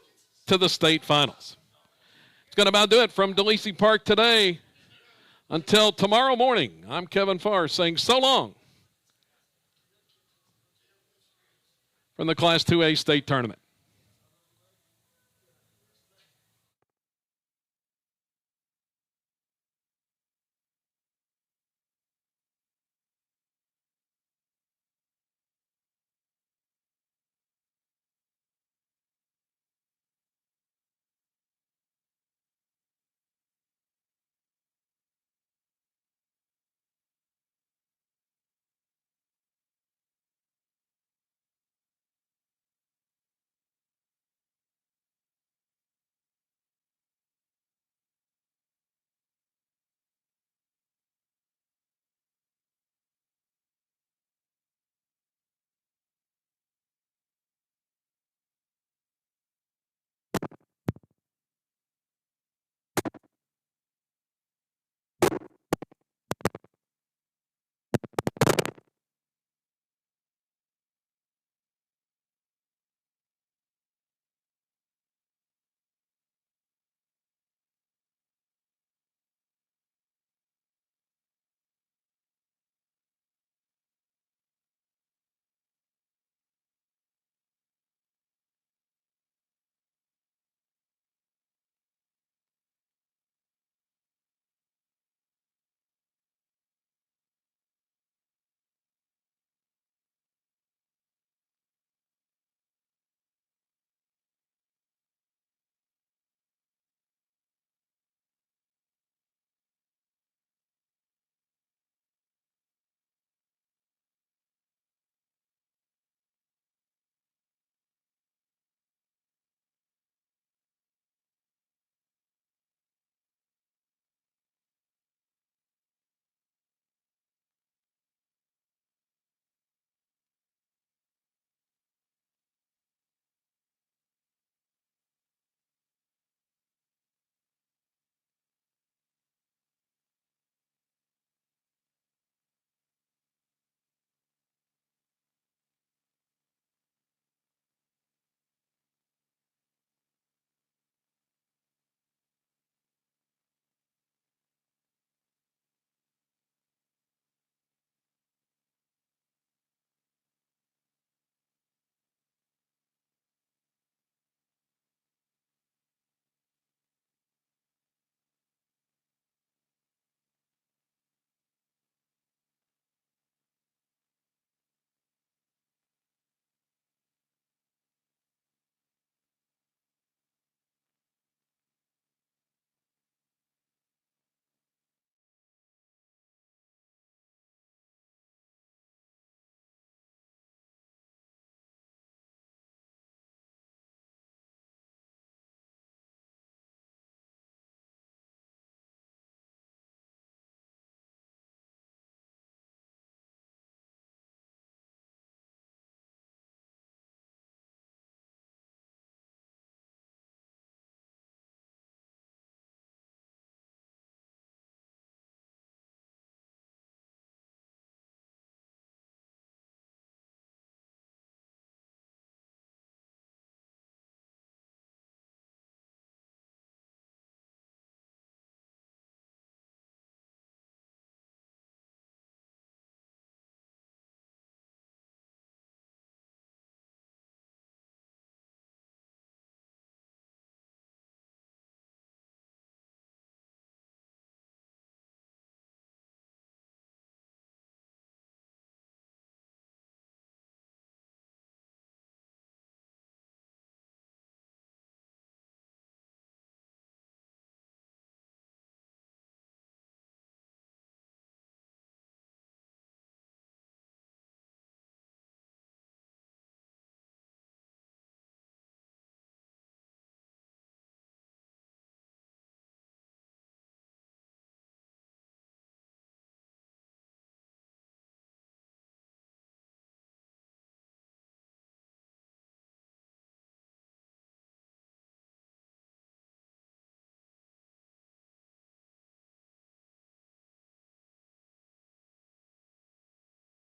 to the state finals. It's going to about do it from DeLisi Park today. Until tomorrow morning, I'm Kevin Farr saying so long from the Class 2A state tournament.